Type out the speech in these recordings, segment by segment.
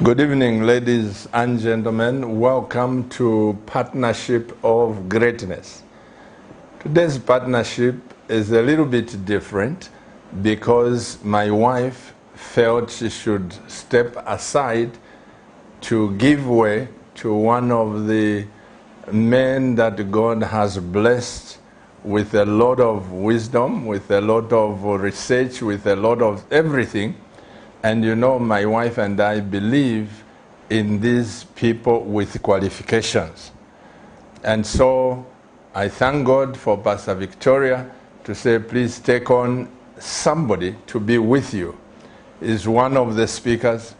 Good evening, ladies and gentlemen. Welcome to Partnership of Greatness. Today's partnership is a little bit different because my wife felt she should step aside to give way to one of the men that God has blessed with a lot of wisdom, with a lot of research, with a lot of everything. And you know, my wife and I believe in these people with qualifications. And so I thank God for Pastor Victoria to say, please take on somebody to be with you. Is one of the speakers,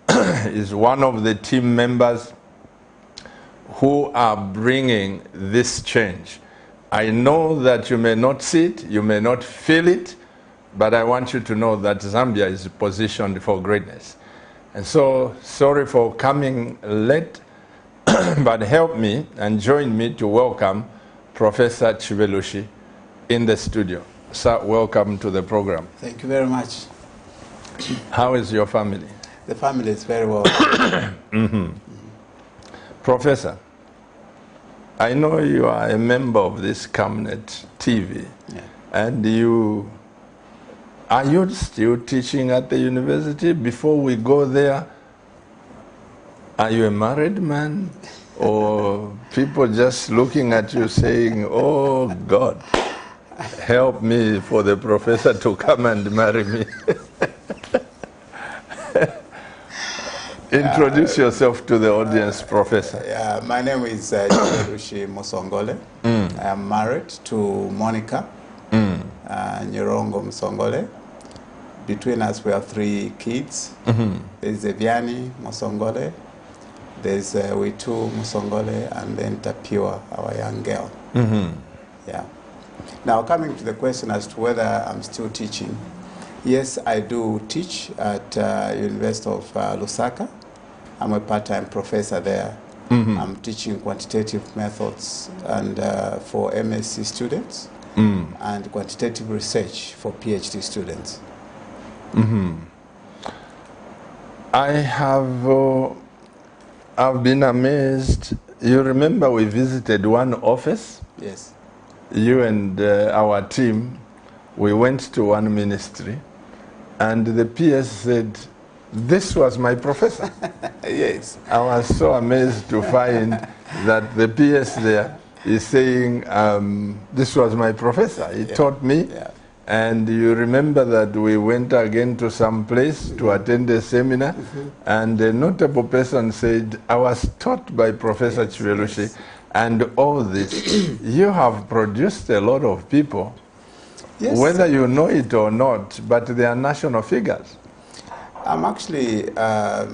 is one of the team members who are bringing this change. I know that you may not see it, you may not feel it, but I want you to know that Zambia is positioned for greatness. And so, sorry for coming late, but help me and join me to welcome Professor Chibelushi in the studio. Sir, welcome to the program. Thank you very much. How is your family? The family is very well. Professor, I know you are a member of this Camnet TV, and are you still teaching at the university? Before we go there, are you a married man? Or people just looking at you saying, oh God, help me for the professor to come and marry me? Introduce yourself to the audience, Professor. Yeah, my name is Chibelushi Musongole. I am married to Monica Nyirongo Musongole. Between us, we have 3 kids. There's Eviani Musongole, there's Witu Musongole, and then Tapiwa, our young girl. Yeah. Now, coming to the question as to whether I'm still teaching, yes, I do teach at University of Lusaka. I'm a part-time professor there. I'm teaching quantitative methods and for MSc students and quantitative research for PhD students. I've been amazed. You remember we visited one office? Yes. You and our team, we went to one ministry, and the PS said, this was my professor. Yes. I was so amazed to find that the PS there is saying, this was my professor. He taught me. Yeah. And you remember that we went again to some place to attend a seminar, and a notable person said, I was taught by Professor Chibelushi, and all this. You have produced a lot of people, whether you know it or not, but they are national figures. I'm actually, I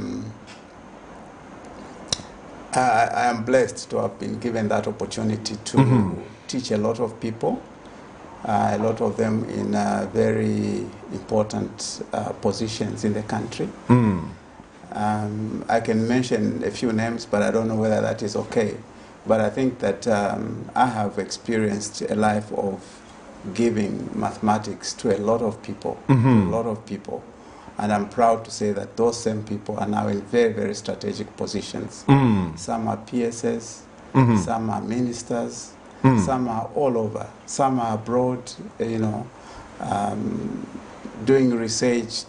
am blessed to have been given that opportunity to teach a lot of people. A lot of them in very important positions in the country. I can mention a few names, but I don't know whether that is okay. But I think that I have experienced a life of giving mathematics to a lot of people, And I'm proud to say that those same people are now in very, very strategic positions. Some are PSS, some are ministers, some are all over, some are abroad, doing research,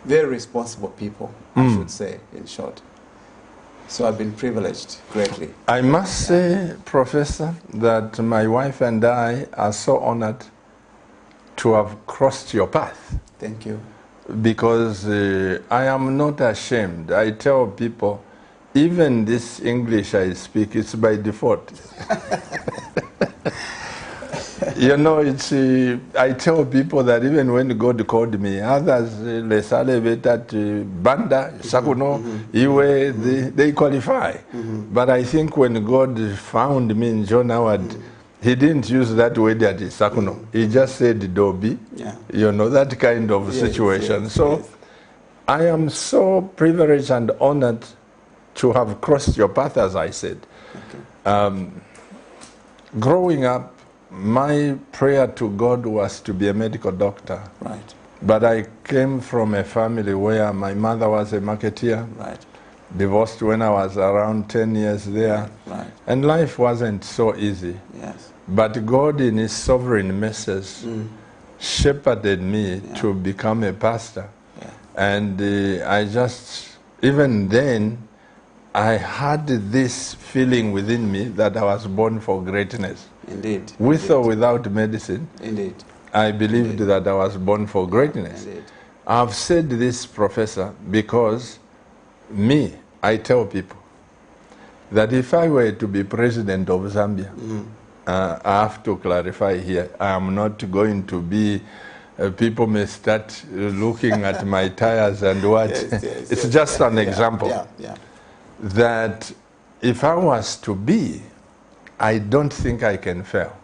very responsible people, I should say, in short. So I've been privileged greatly. I must say, Professor, that my wife and I are so honored to have crossed your path. Thank you. Because I am not ashamed. I tell people, even this English I speak, it's by default. You know, it's, I tell people that even when God called me, others, Lesale Vetat, Banda, Sakuno, Iwe, they qualify. But I think when God found me in John Howard, he didn't use that word at Sakuno. He just said Dobi, you know, that kind of situation. So I am so privileged and honored to have crossed your path, as I said. Growing up, my prayer to God was to be a medical doctor. Right. But I came from a family where my mother was a marketeer. Right. Divorced when I was around 10 years there. Right. And life wasn't so easy. Yes. But God in his sovereign mercies shepherded me to become a pastor. Yeah. And I just, even then, I had this feeling within me that I was born for greatness. Indeed. With Indeed. or without medicine, Indeed. I believed that I was born for greatness. Indeed. I've said this, Professor, because I tell people that if I were to be president of Zambia, I have to clarify here, I am not going to be, people may start looking at my tires and what. It's just an example. That if I was to be, I don't think I can fail.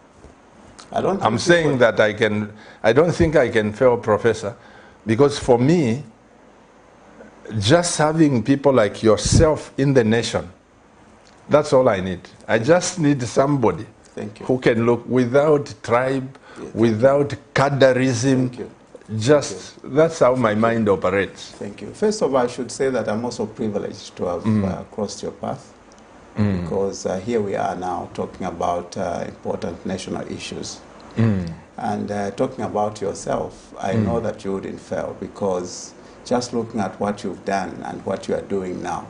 I'm saying that I don't think I can fail, Professor, because for me, just having people like yourself in the nation, that's all I need. I just need somebody who can look without tribe, without cadreism. Just, that's how my mind operates. Thank you. First of all, I should say that I'm also privileged to have crossed your path, because here we are now talking about important national issues. And talking about yourself, I know that you wouldn't fail, because just looking at what you've done and what you are doing now,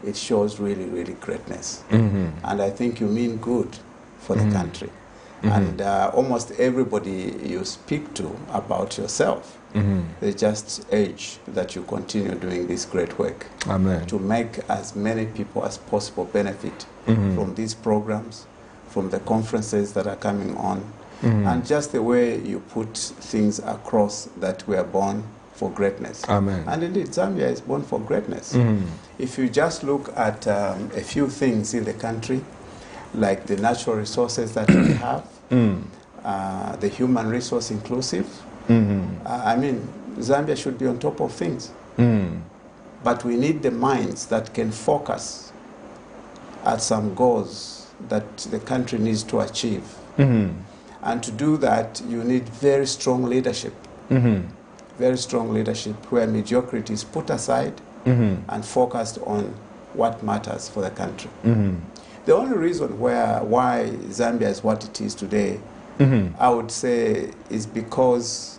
it shows really, really greatness. And I think you mean good for the country. And almost everybody you speak to about yourself, they just urge that you continue doing this great work. Amen. To make as many people as possible benefit from these programs, from the conferences that are coming on, and just the way you put things across that we are born for greatness. Amen. And indeed, Zambia is born for greatness. If you just look at a few things in the country, like the natural resources that we have, the human resource inclusive, I mean, Zambia should be on top of things. But we need the minds that can focus at some goals that the country needs to achieve. And to do that, you need very strong leadership. Very strong leadership where mediocrity is put aside and focused on what matters for the country. The only reason why Zambia is what it is today, I would say, is because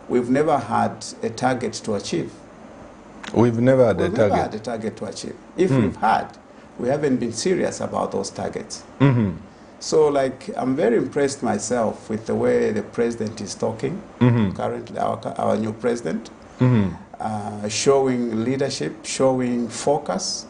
we've never had a target to achieve. We've never had a target. Never had a target to achieve. If we've had, we haven't been serious about those targets. So, like, I'm very impressed myself with the way the president is talking, currently, our new president, showing leadership, showing focus,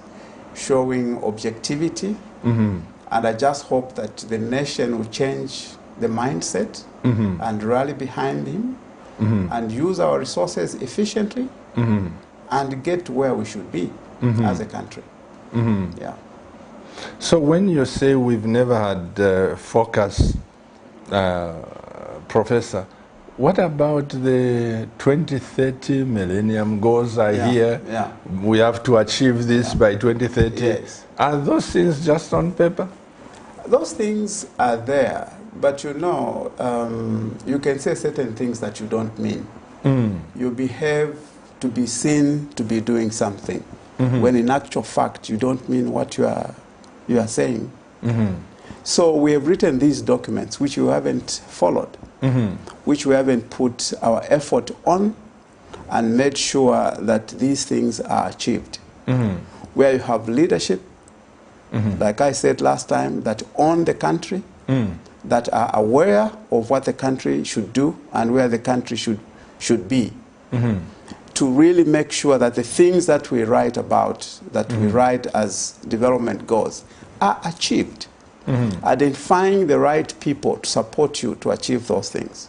showing objectivity. And I just hope that the nation will change the mindset and rally behind him and use our resources efficiently and get to where we should be as a country. Yeah. So when you say we've never had focus, Professor, what about the 2030 millennium goals here? We have to achieve this by 2030. Yes. Are those things just on paper? Those things are there, but you know, you can say certain things that you don't mean. You behave to be seen to be doing something, when in actual fact you don't mean what you are saying. So we have written these documents which you haven't followed, which we haven't put our effort on and made sure that these things are achieved. Where you have leadership, like I said last time, that own the country, that are aware of what the country should do and where the country should be, to really make sure that the things that we write about, that we write as development goals, are achieved. Identifying the right people to support you to achieve those things.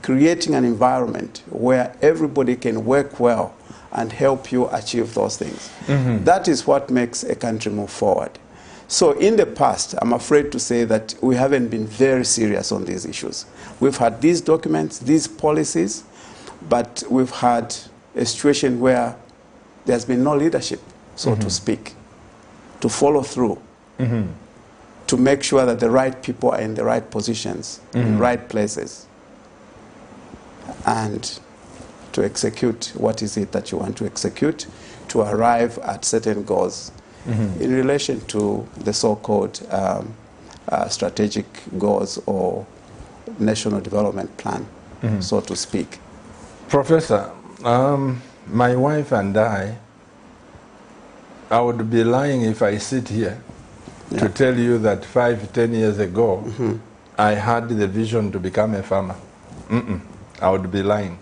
Creating an environment where everybody can work well and help you achieve those things. That is what makes a country move forward. So in the past, I'm afraid to say that we haven't been very serious on these issues. We've had these documents, these policies, but we've had a situation where there's been no leadership, so to speak, to follow through, to make sure that the right people are in the right positions, in right places. And to execute what is it that you want to execute, to arrive at certain goals in relation to the so-called strategic goals or national development plan, so to speak. Professor, my wife and I would be lying if I sit here to tell you that 5-10 years ago I had the vision to become a farmer. I would be lying.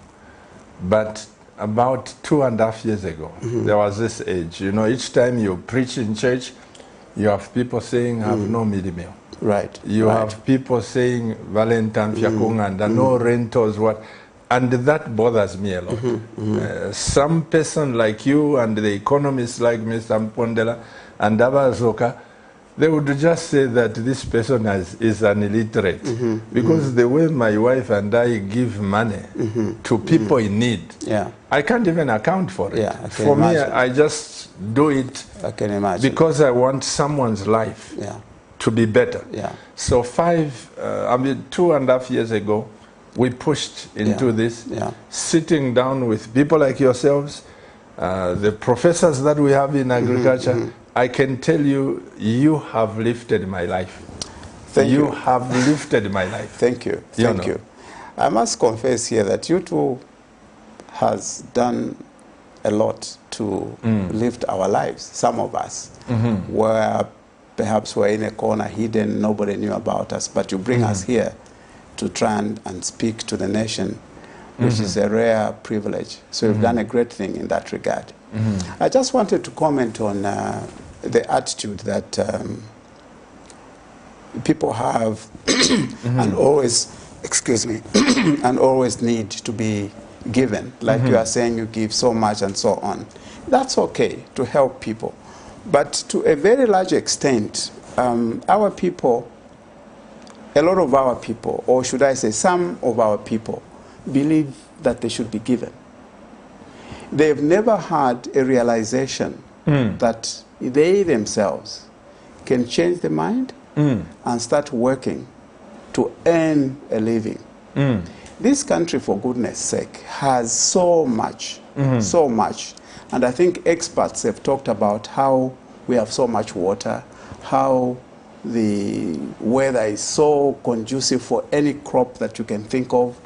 But about 2.5 years ago, there was this age. You know, each time you preach in church, you have people saying, I have no meal. Right. You have people saying, Valentine, and no rentals, what. And that bothers me a lot. Some person like you and the economists like Mr. Mpondela and Abazoka, they would just say that this person is an illiterate. Because the way my wife and I give money to people in need, I can't even account for it. For me, I just do it because I want someone's life to be better. So 2.5 years ago, we pushed into this, sitting down with people like yourselves, the professors that we have in agriculture. I can tell you, you have lifted my life. You have lifted my life. Thank you. Thank you. I must confess here that you too has done a lot to lift our lives. Some of us were perhaps we're in a corner hidden, nobody knew about us, but you bring us here to try and speak to the nation, which is a rare privilege. So you've done a great thing in that regard. I just wanted to comment on the attitude that people have and always, excuse me, and always need to be given. Like you are saying, you give so much and so on. That's okay to help people. But to a very large extent, our people, a lot of our people, or should I say some of our people, believe that they should be given. They've never had a realization that they themselves can change their mind and start working to earn a living. This country, for goodness sake, has so much, so much. And I think experts have talked about how we have so much water, how the weather is so conducive for any crop that you can think of,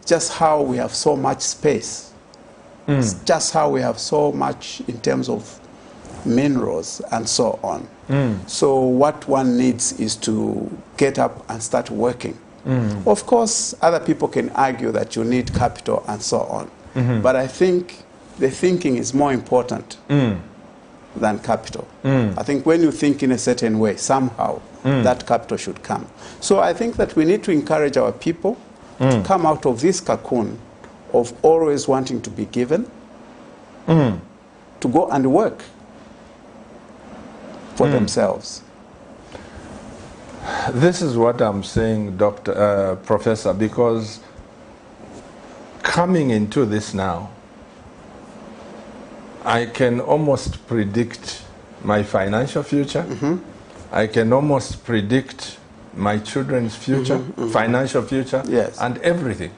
just how we have so much space, just how we have so much in terms of minerals and so on. So what one needs is to get up and start working. Of course, other people can argue that you need capital and so on. But I think the thinking is more important than capital. I think when you think in a certain way, somehow that capital should come. So I think that we need to encourage our people to come out of this cocoon of always wanting to be given, to go and work for themselves. This is what I'm saying, Professor, because coming into this now, I can almost predict my financial future. I can almost predict my children's future, financial future, and everything.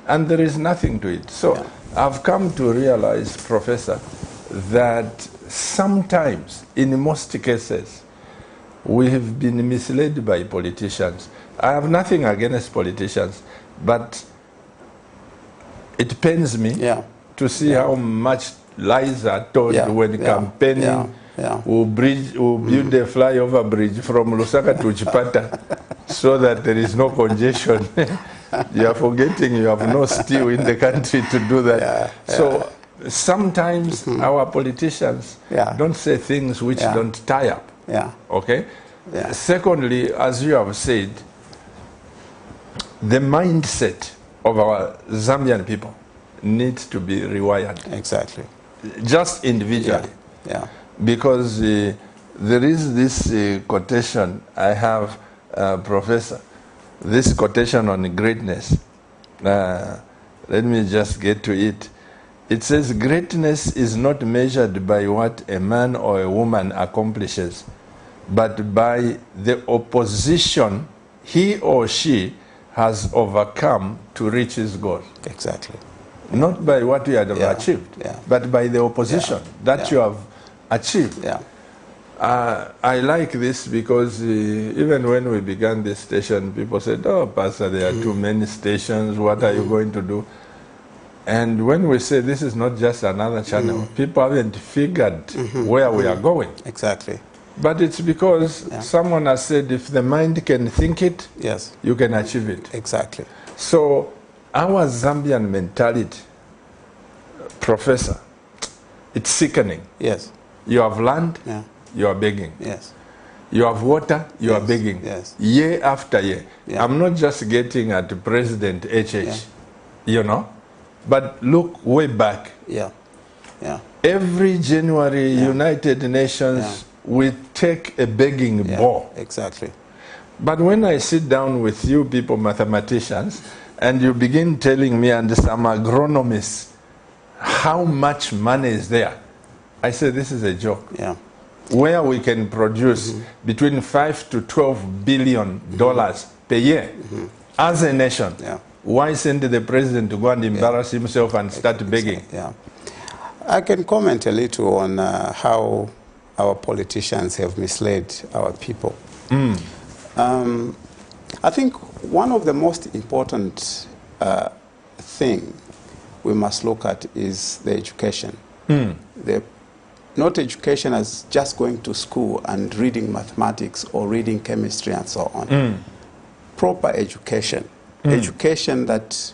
And there is nothing to it. So I've come to realize, Professor, that sometimes, in most cases, we have been misled by politicians. I have nothing against politicians, but it pains me to see how much lies are told when campaigning. We'll build a flyover bridge from Lusaka to Chipata so that there is no congestion. You are forgetting you have no steel in the country to do that. So sometimes our politicians don't say things which don't tie up. Okay? Secondly, as you have said, the mindset of our Zambian people needs to be rewired. Exactly. Just individually. Because there is this quotation I have, Professor, this quotation on greatness. Let me just get to it. It says, greatness is not measured by what a man or a woman accomplishes, but by the opposition he or she has overcome to reach his goal. Exactly. Not by what you have achieved, but by the opposition that you have achieved. Yeah. I like this because even when we began this station, people said, oh, Pastor, there are too many stations. What are you going to do? And when we say this is not just another channel, people haven't figured where we are going. Exactly. But it's because someone has said if the mind can think it, you can achieve it. Exactly. So our Zambian mentality, Professor, it's sickening. Yes. You have land, you are begging. Yes. You have water, you are begging. Yes. Year after year. I'm not just getting at President HH, you know, but look way back. Every January, United Nations will take a begging ball. Exactly. But when I sit down with you people, mathematicians, and you begin telling me and some agronomists how much money is there, I say this is a joke. Where we can produce between 5 to 12 billion dollars per year as a nation. Why send the president to go and embarrass himself and start begging? I can comment a little on how our politicians have misled our people. I think one of the most important thing we must look at is the education. Not education as just going to school and reading mathematics or reading chemistry and so on. Proper education. Education that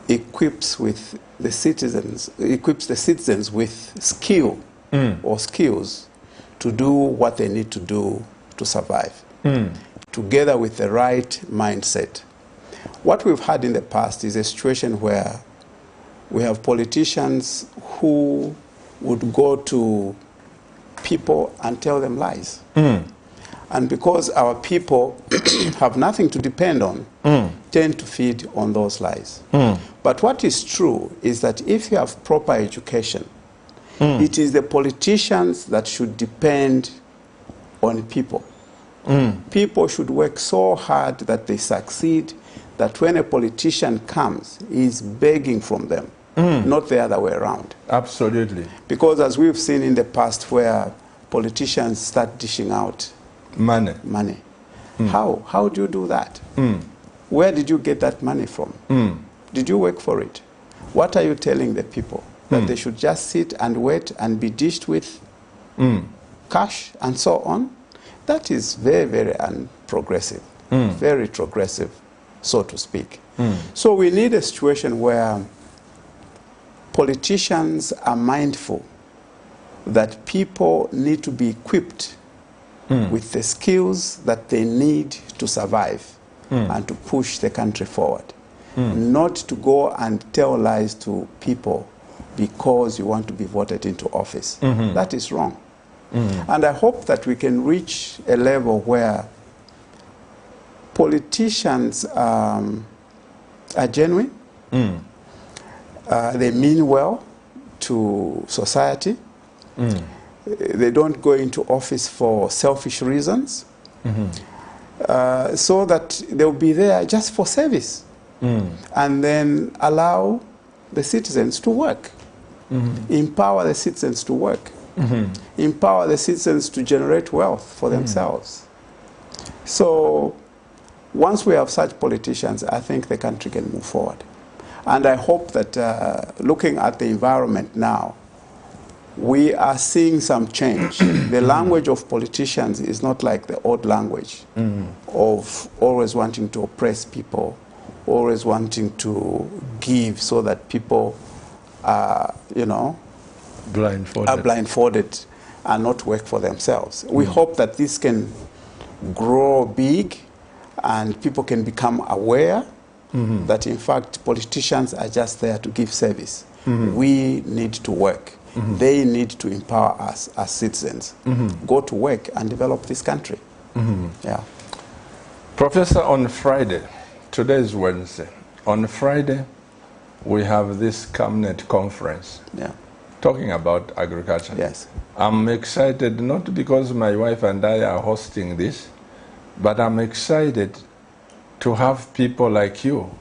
equips the citizens with skill or skills to do what they need to do to survive, together with the right mindset. What we've had in the past is a situation where we have politicians who would go to people and tell them lies. And because our people have nothing to depend on, tend to feed on those lies. But what is true is that if you have proper education, it is the politicians that should depend on people. People should work so hard that they succeed, that when a politician comes, he's begging from them. Not the other way around. Absolutely. Because as we've seen in the past where politicians start dishing out money. How do you do that? Where did you get that money from? Did you work for it? What are you telling the people? That they should just sit and wait and be dished with cash and so on? That is very, very unprogressive. Very retrogressive, so to speak. So we need a situation where politicians are mindful that people need to be equipped with the skills that they need to survive and to push the country forward. Not to go and tell lies to people because you want to be voted into office. That is wrong. And I hope that we can reach a level where politicians are genuine. They mean well to society. They don't go into office for selfish reasons. So that they'll be there just for service. And then allow the citizens to work. Empower the citizens to work. Empower the citizens to generate wealth for themselves. So once we have such politicians, I think the country can move forward. And I hope that looking at the environment now, we are seeing some change. The language of politicians is not like the old language of always wanting to oppress people, always wanting to give so that people are, blindfolded and not work for themselves. We hope that this can grow big and people can become aware that in fact politicians are just there to give service. We need to work. They need to empower us as citizens. Go to work and develop this country. Professor, on Friday, today is Wednesday. On Friday, we have this cabinet conference talking about agriculture. I'm excited not because my wife and I are hosting this, but I'm excited to have people like you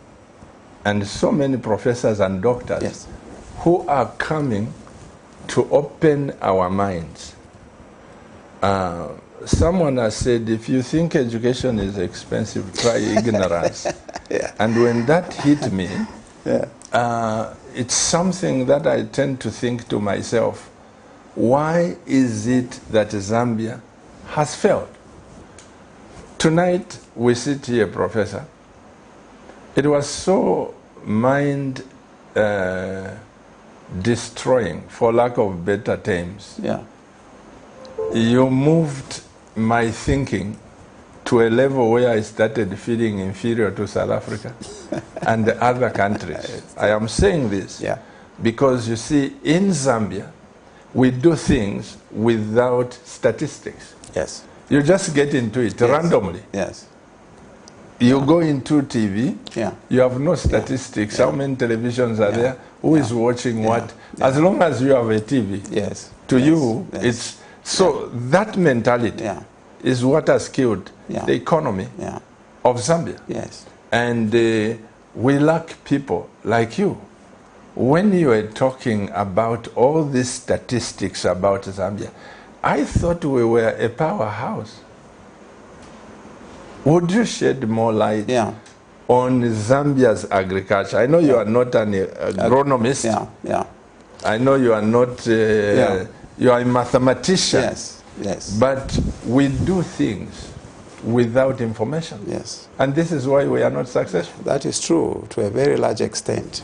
and so many professors and doctors Yes. who are coming to open our minds. Someone has said, if you think education is expensive, try ignorance. Yeah. And when that hit me, Yeah. it's something that I tend to think to myself, why is it that Zambia has failed? Tonight, we sit here, Professor. It was so mind destroying, for lack of better terms. Yeah. You moved my thinking to a level where I started feeling inferior to South Africa and the other countries. I am saying this because, you see, in Zambia, we do things without statistics. Yes. You just get into it randomly. Yes. You go into TV, Yeah. you have no statistics. How many televisions are there? Who is watching what? As long as you have a TV, Yes. to Yes. you, Yes. it's... So that mentality is what has killed the economy of Zambia. Yes. And we lack people like you. When you were talking about all these statistics about Zambia, I thought we were a powerhouse. Would you shed more light on Zambia's agriculture? I know you are not an agronomist. Yeah. I know you are not... You are a mathematician. Yes. Yes. But we do things without information. Yes. And this is why we are not successful. That is true to a very large extent.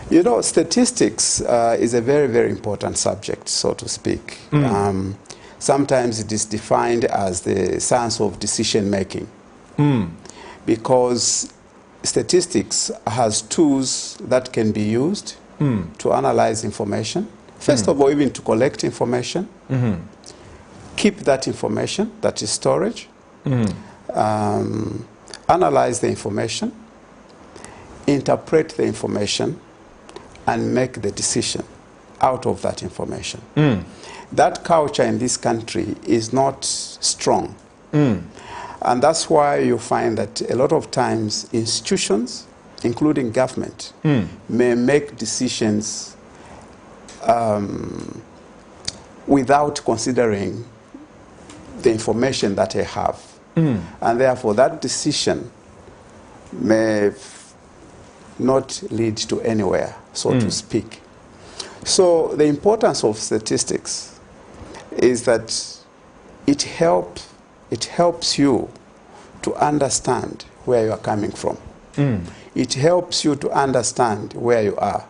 You know, statistics is a very, very important subject, so to speak. Sometimes it is defined as the science of decision making. Because statistics has tools that can be used to analyze information. First of all, even to collect information, keep that information, that is storage, analyze the information, interpret the information, and make the decision out of that information. That culture in this country is not strong. And that's why you find that a lot of times institutions, including government, may make decisions without considering the information that they have. And therefore that decision may not lead to anywhere, so to speak. So the importance of statistics is that it helps you to understand where you are coming from. It helps you to understand where you are.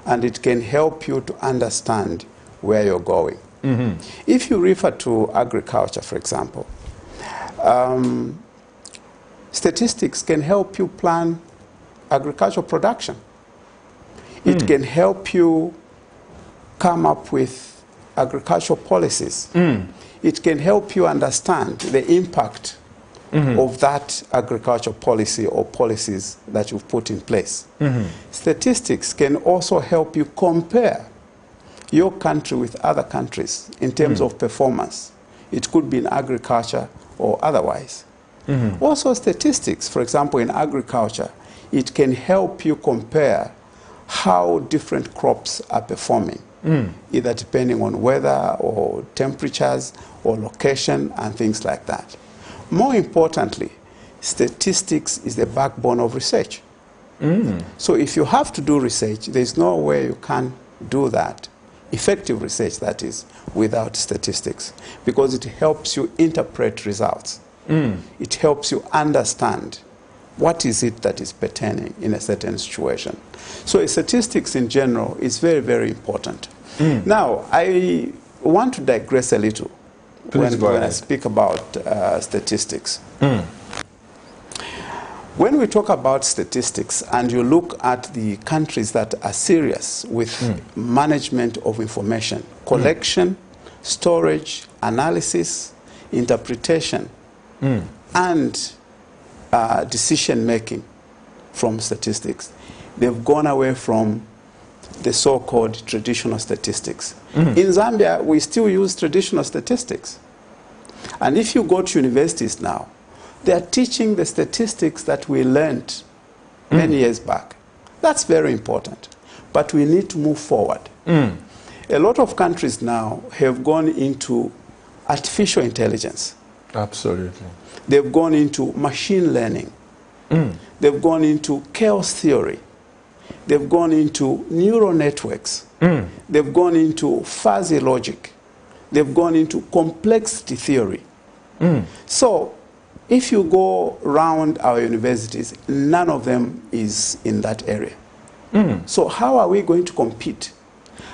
And it can help you to understand where you're going. If you refer to agriculture, for example, statistics can help you plan agricultural production. It can help you come up with agricultural policies. It can help you understand the impact of that agricultural policy or policies that you've put in place. Statistics can also help you compare your country with other countries in terms of performance. It could be in agriculture or otherwise. Also statistics, for example, in agriculture, it can help you compare how different crops are performing, either depending on weather or temperatures or location and things like that. More importantly, statistics is the backbone of research. So if you have to do research, there's no way you can do that, effective research that is, without statistics, because it helps you interpret results. It helps you understand what is it that is pertaining in a certain situation. So statistics in general is very, very important. Now, I want to digress a little when I speak about statistics. When we talk about statistics and you look at the countries that are serious with management of information, collection, storage, analysis, interpretation, and decision making from statistics, they've gone away from the so-called traditional statistics. In Zambia, we still use traditional statistics. And if you go to universities now, they are teaching the statistics that we learned many years back. That's very important. But we need to move forward. A lot of countries now have gone into artificial intelligence. Absolutely. They've gone into machine learning. They've gone into chaos theory. They've gone into neural networks. They've gone into fuzzy logic. They've gone into complexity theory. So if you go around our universities, none of them is in that area. So how are we going to compete?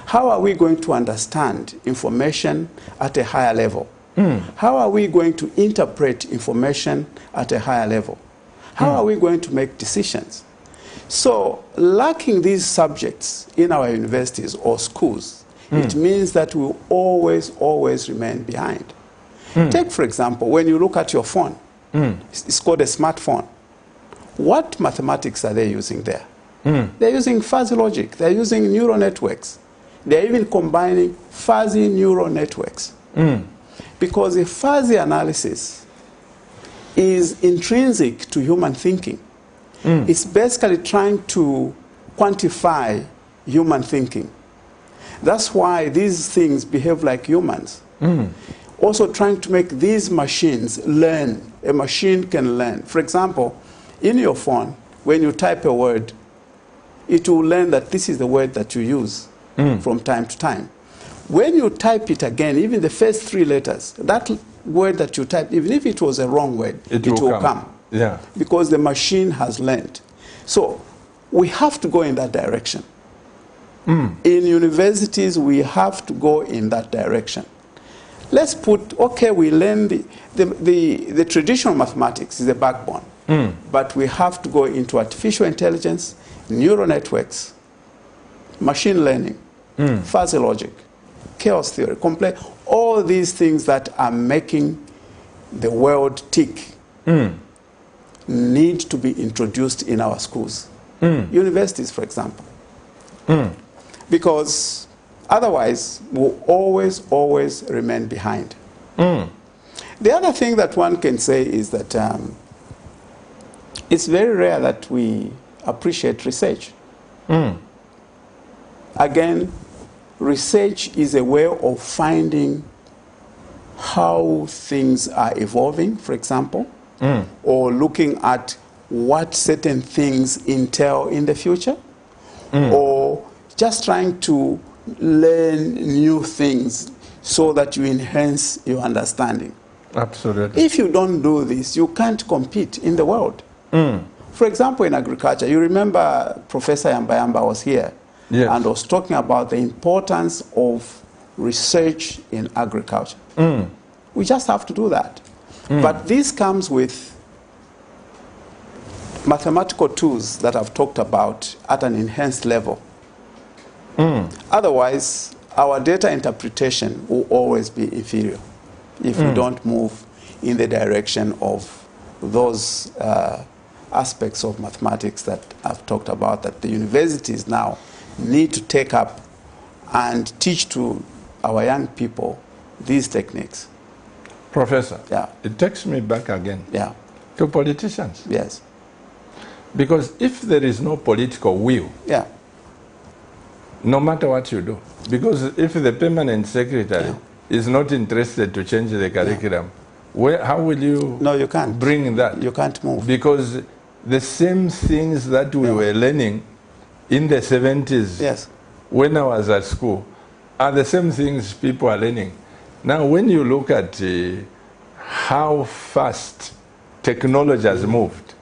How are we going to understand information at a higher level? How are we going to interpret information at a higher level? How are we going to make decisions? So lacking these subjects in our universities or schools, it means that we'll always remain behind. Take, for example, when you look at your phone, it's called a smartphone. What mathematics are they using there? They're using fuzzy logic. They're using neural networks. They're even combining fuzzy neural networks. Because a fuzzy analysis is intrinsic to human thinking. It's basically trying to quantify human thinking. That's why these things behave like humans. Also trying to make these machines learn. A machine can learn. For example, in your phone, when you type a word, it will learn that this is the word that you use from time to time. When you type it again, even the first 3 letters, that word that you typed, even if it was a wrong word, it will come. Yeah. Because the machine has learned. So we have to go in that direction. In universities, we have to go in that direction. Let's put, okay, we learn the traditional mathematics is the backbone. But we have to go into artificial intelligence, neural networks, machine learning, fuzzy logic, chaos theory, complex, all these things that are making the world tick need to be introduced in our schools. Universities, for example. Because otherwise, we'll always remain behind. The other thing that one can say is that it's very rare that we appreciate research. Again, research is a way of finding how things are evolving, for example, or looking at what certain things entail in the future, or just trying to learn new things so that you enhance your understanding. Absolutely. If you don't do this, you can't compete in the world. For example, in agriculture, you remember Professor Yambayamba was here and was talking about the importance of research in agriculture. We just have to do that. But this comes with mathematical tools that I've talked about at an enhanced level. Otherwise, our data interpretation will always be inferior if we don't move in the direction of those aspects of mathematics that I've talked about, that the universities now need to take up and teach to our young people these techniques. Professor, it takes me back again to politicians. Yes. Because if there is no political will, no matter what you do, because if the permanent secretary is not interested to change the curriculum, how will you you can't. Bring that? You can't move. Because the same things that we were learning in the 70s when I was at school are the same things people are learning. Now, when you look at how fast technology has moved,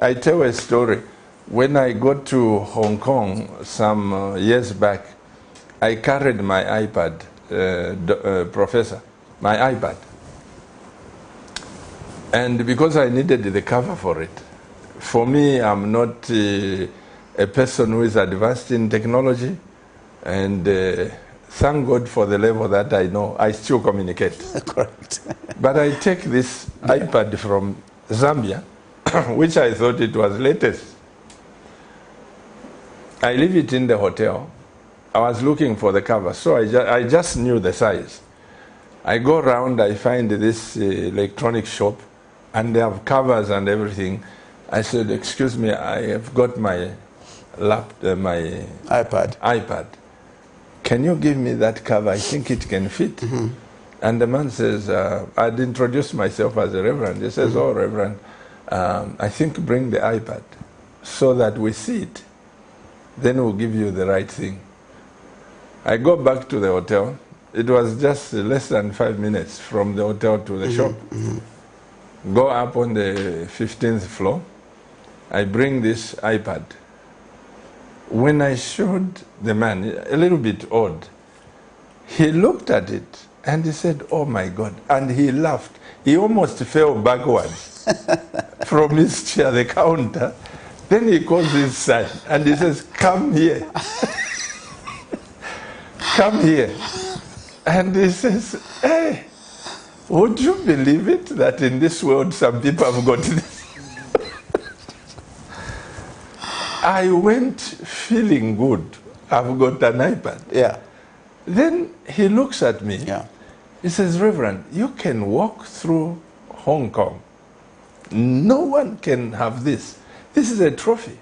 I tell a story. When I got to Hong Kong some years back, I carried my iPad, Professor, my iPad. And because I needed the cover for it, for me, I'm not a person who is advanced in technology, and thank God for the level that I know, I still communicate. Correct. But I take this iPad from Zambia, which I thought it was latest. I leave it in the hotel. I was looking for the cover, so I just knew the size. I go around, I find this electronic shop, and they have covers and everything. I said, excuse me, I have got my my iPad. Can you give me that cover? I think it can fit. And the man says, I'd introduced myself as a reverend. He says, oh, Reverend, I think bring the iPad so that we see it. Then we'll give you the right thing. I go back to the hotel. It was just less than 5 minutes from the hotel to the shop. Go up on the 15th floor. I bring this iPad. When I showed the man, a little bit odd, he looked at it and he said, oh my God, and he laughed. He almost fell backwards from his chair, the counter. Then he calls his son and he says, come here. Come here. And he says, hey, would you believe it that in this world some people have got this? I went feeling good. I've got an iPad. Yeah. Then he looks at me. Yeah. He says, Reverend, you can walk through Hong Kong. No one can have this. This is a trophy.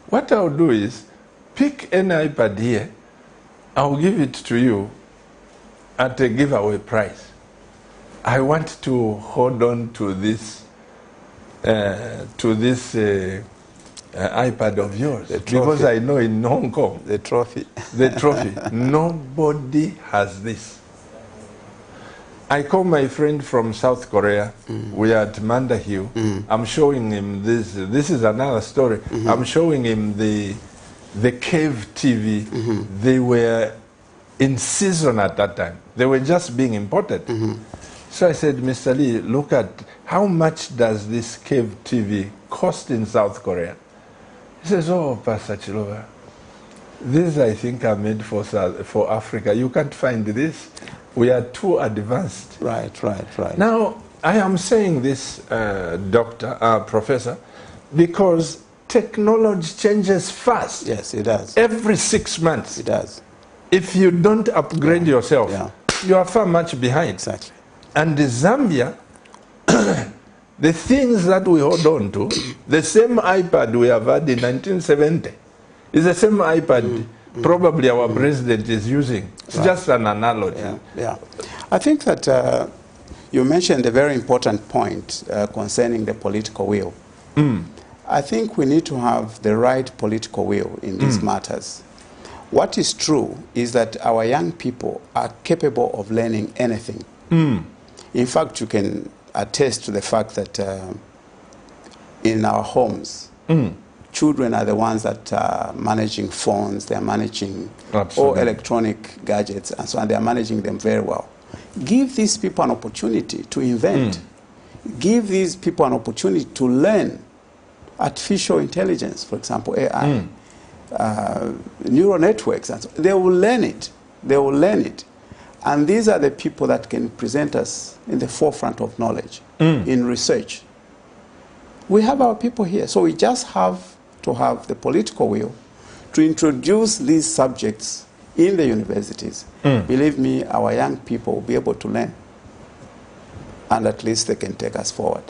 What I'll do is pick an iPad here. I'll give it to you at a giveaway price. I want to hold on to this iPad of yours because I know in Hong Kong The trophy. nobody has this. I call my friend from South Korea. We are at Manda Hill. I'm showing him this. This is another story. I'm showing him the cave TV. They were in season at that time. They were just being imported. So I said, Mr. Lee, look at how much does this cave TV cost in South Korea? He says, oh, Pastor Chilova, these I think are made for Africa. You can't find this. We are too advanced. Right. Now, I am saying this, Professor, because technology changes fast. Yes, it does. Every 6 months. It does. If you don't upgrade yourself, you are far much behind. Exactly. And the Zambia, the things that we hold on to, the same iPad we have had in 1970, is the same iPad probably our president is using. It's just an analogy. Yeah. I think that you mentioned a very important point concerning the political will. I think we need to have the right political will in these matters. What is true is that our young people are capable of learning anything. In fact, you can attest to the fact that in our homes, children are the ones that are managing phones, they are managing all electronic gadgets, and so on. They are managing them very well. Give these people an opportunity to invent. Give these people an opportunity to learn artificial intelligence, for example, AI, neural networks. And so they will learn it. They will learn it. And these are the people that can present us in the forefront of knowledge, in research. We have our people here, so we just have to have the political will to introduce these subjects in the universities. Believe me, our young people will be able to learn, and at least they can take us forward.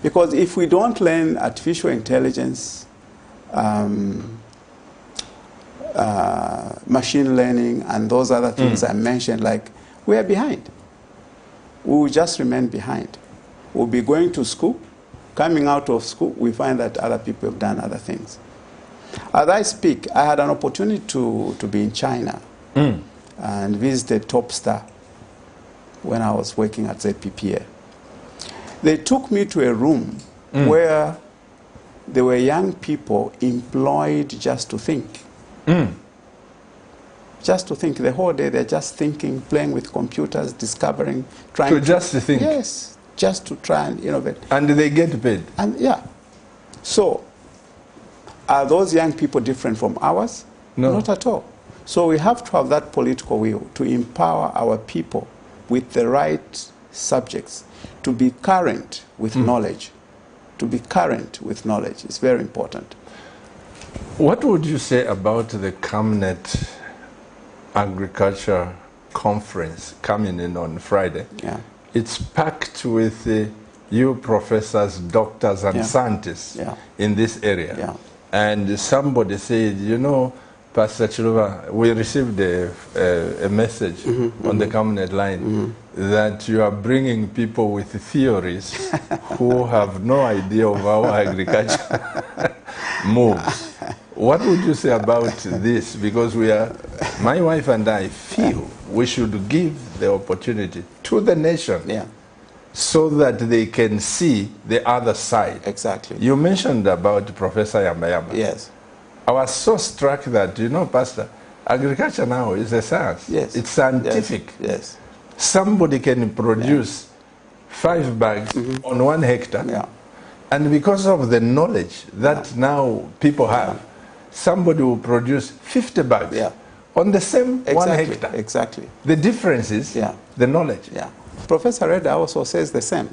Because if we don't learn artificial intelligence, machine learning, and those other things I mentioned, like, we are behind. We will just remain behind. We'll be going to school. Coming out of school, we find that other people have done other things. As I speak, I had an opportunity to be in China and visited Top Star when I was working at ZPPA. They took me to a room where there were young people employed just to think. Just to think. The whole day they're just thinking, playing with computers, discovering, trying to just think. Yes, just to try and innovate. And they get paid. And yeah. So, are those young people different from ours? No. Not at all. So we have to have that political will to empower our people with the right subjects, to be current with knowledge. To be current with knowledge is very important. What would you say about the CAMNET Agriculture Conference coming in on Friday? Yeah. It's packed with you professors, doctors, and Yeah. scientists Yeah. in this area. Yeah. And somebody said, you know, Pastor Chiluba, we received a message on the Cabinet line that you are bringing people with theories who have no idea of how agriculture moves. What would you say about this? Because my wife and I feel we should give the opportunity to the nation Yeah. so that they can see the other side. Exactly. You mentioned about Professor Yambayamba. Yes. I was so struck that, you know, Pastor, agriculture now is a science. Yes. It's scientific. Yes. Somebody can produce 5 bags on 1 hectare. Yeah. And because of the knowledge that now people have, somebody will produce 50 bags Yeah. on the same 1 hectare. Exactly. The difference is the knowledge. Yeah. Professor Reda also says the same.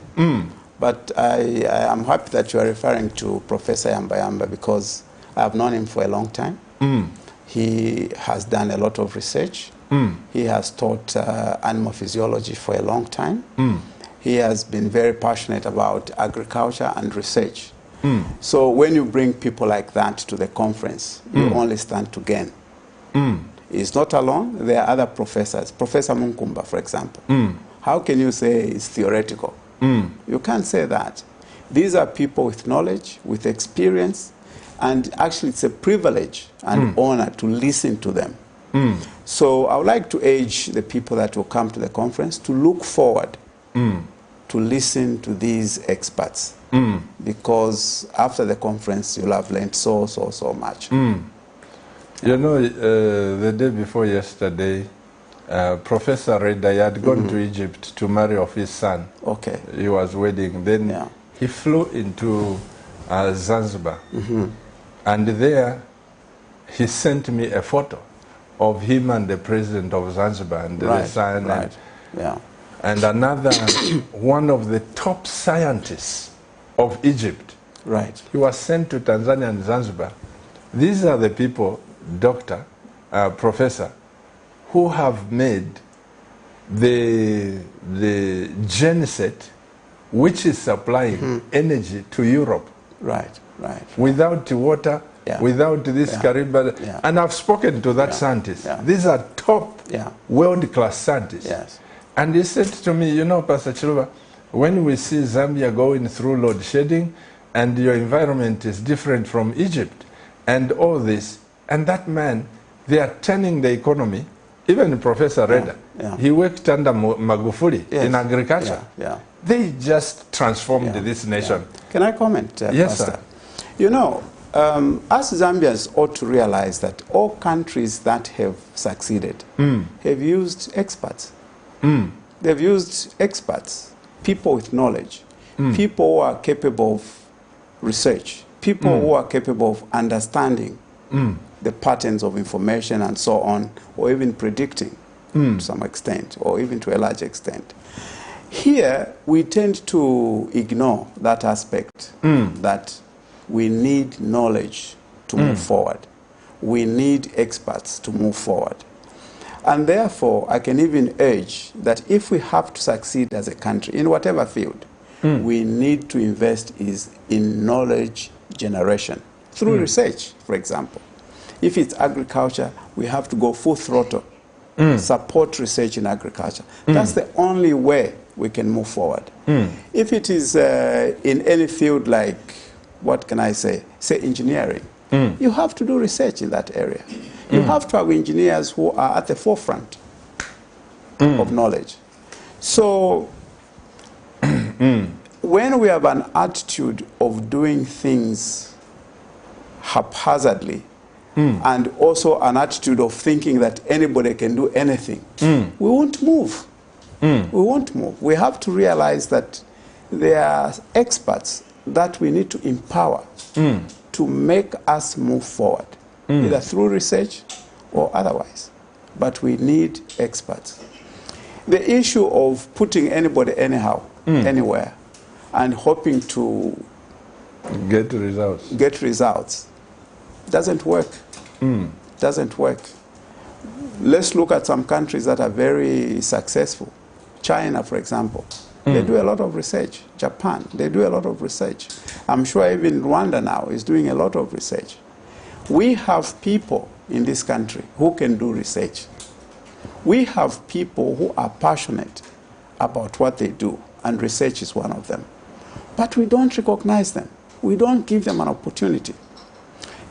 But I am happy that you are referring to Professor Yambayamba because I have known him for a long time. He has done a lot of research. He has taught animal physiology for a long time. He has been very passionate about agriculture and research. So when you bring people like that to the conference, you only stand to gain. He's not alone. There are other professors. Professor Munkumba, for example. How can you say it's theoretical? You can't say that. These are people with knowledge, with experience, and actually it's a privilege and honor to listen to them. So I would like to urge the people that will come to the conference to look forward to listen to these experts because after the conference you'll have learned so much. You know, the day before yesterday, Professor Reda had gone to Egypt to marry off his son. Okay. He was wedding. Then he flew into Zanzibar. And there he sent me a photo of him and the president of Zanzibar and the son. And another one of the top scientists of Egypt. Right. He was sent to Tanzania and Zanzibar. These are the people, doctor, professor, who have made the genset which is supplying energy to Europe. Right. Without water, without this Caribbean. And I've spoken to that scientist. These are top world-class scientists. Yes. And he said to me, you know, Pastor Chiluba, when we see Zambia going through load shedding and your environment is different from Egypt and all this, and that man, they are turning the economy. Even Professor Reda, he worked under Magufuli in agriculture. They just transformed this nation. Can I comment, yes, Pastor? sir. You know, us Zambians ought to realize that all countries that have succeeded have used experts. They've used experts, people with knowledge, people who are capable of research, people who are capable of understanding the patterns of information and so on, or even predicting to some extent, or even to a large extent. Here, we tend to ignore that aspect, that we need knowledge to move forward. We need experts to move forward. And therefore, I can even urge that if we have to succeed as a country, in whatever field, we need to invest in knowledge generation through research, for example. If it's agriculture, we have to go full throttle, support research in agriculture. That's the only way we can move forward. If it is in any field like, what can I say engineering, you have to do research in that area. You have to have engineers who are at the forefront of knowledge. So when we have an attitude of doing things haphazardly, and also an attitude of thinking that anybody can do anything, we won't move. We won't move. We have to realize that there are experts that we need to empower to make us move forward, either through research or otherwise. But we need experts. The issue of putting anybody anyhow, anywhere, and hoping to get results doesn't work. Doesn't work. Let's look at some countries that are very successful. China, for example. They do a lot of research. Japan, they do a lot of research. I'm sure even Rwanda now is doing a lot of research. We have people in this country who can do research. We have people who are passionate about what they do, and research is one of them. But we don't recognize them. We don't give them an opportunity.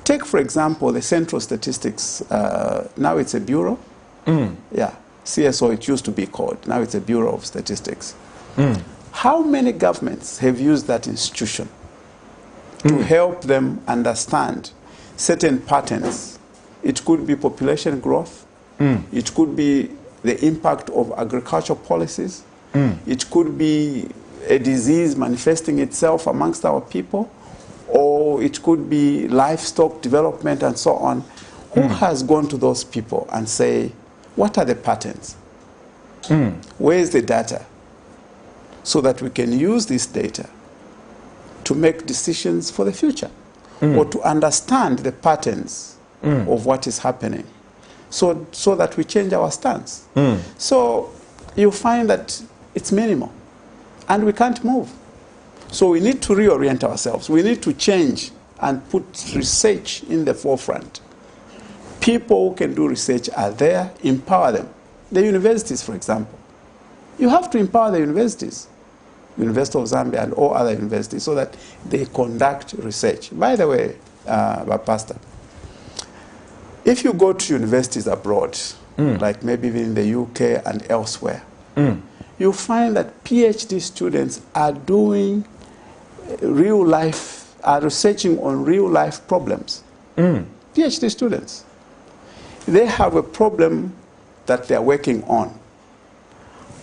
Take, for example, the Central Statistics. Now it's a bureau. Yeah, CSO it used to be called. Now it's a Bureau of Statistics. How many governments have used that institution to help them understand certain patterns? It could be population growth. It could be the impact of agricultural policies. It could be a disease manifesting itself amongst our people, or it could be livestock development and so on. Who has gone to those people and say, what are the patterns? Where is the data? So that we can use this data to make decisions for the future, or to understand the patterns of what is happening, so that we change our stance. So you find that it's minimal, and we can't move. So we need to reorient ourselves. We need to change and put research in the forefront. People who can do research are there. Empower them. The universities, for example. You have to empower the universities. University of Zambia and all other universities, so that they conduct research. By the way, Pastor, if you go to universities abroad, like maybe even in the UK and elsewhere, you find that PhD students are doing real life, are researching on real life problems. PhD students. They have a problem that they're working on.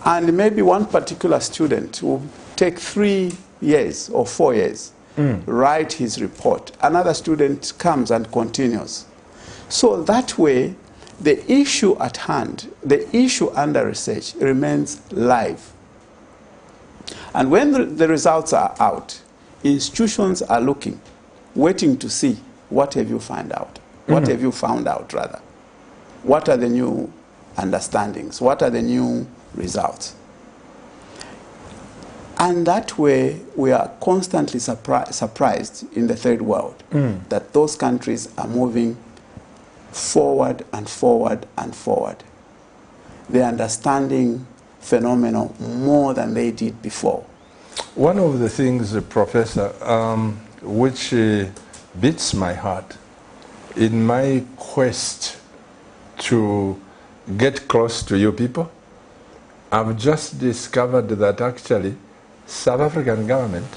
And maybe one particular student will take 3 years or 4 years, write his report. Another student comes and continues. So that way, the issue at hand, the issue under research remains live. And when the results are out, institutions are looking, waiting to see, what have you found out? What have you found out, rather? What are the new understandings? What are the new results? And that way, we are constantly surprised in the third world that those countries are moving forward and forward and forward. They're understanding phenomenon more than they did before. One of the things, Professor, which beats my heart in my quest to get close to you people, I've just discovered that actually South African government,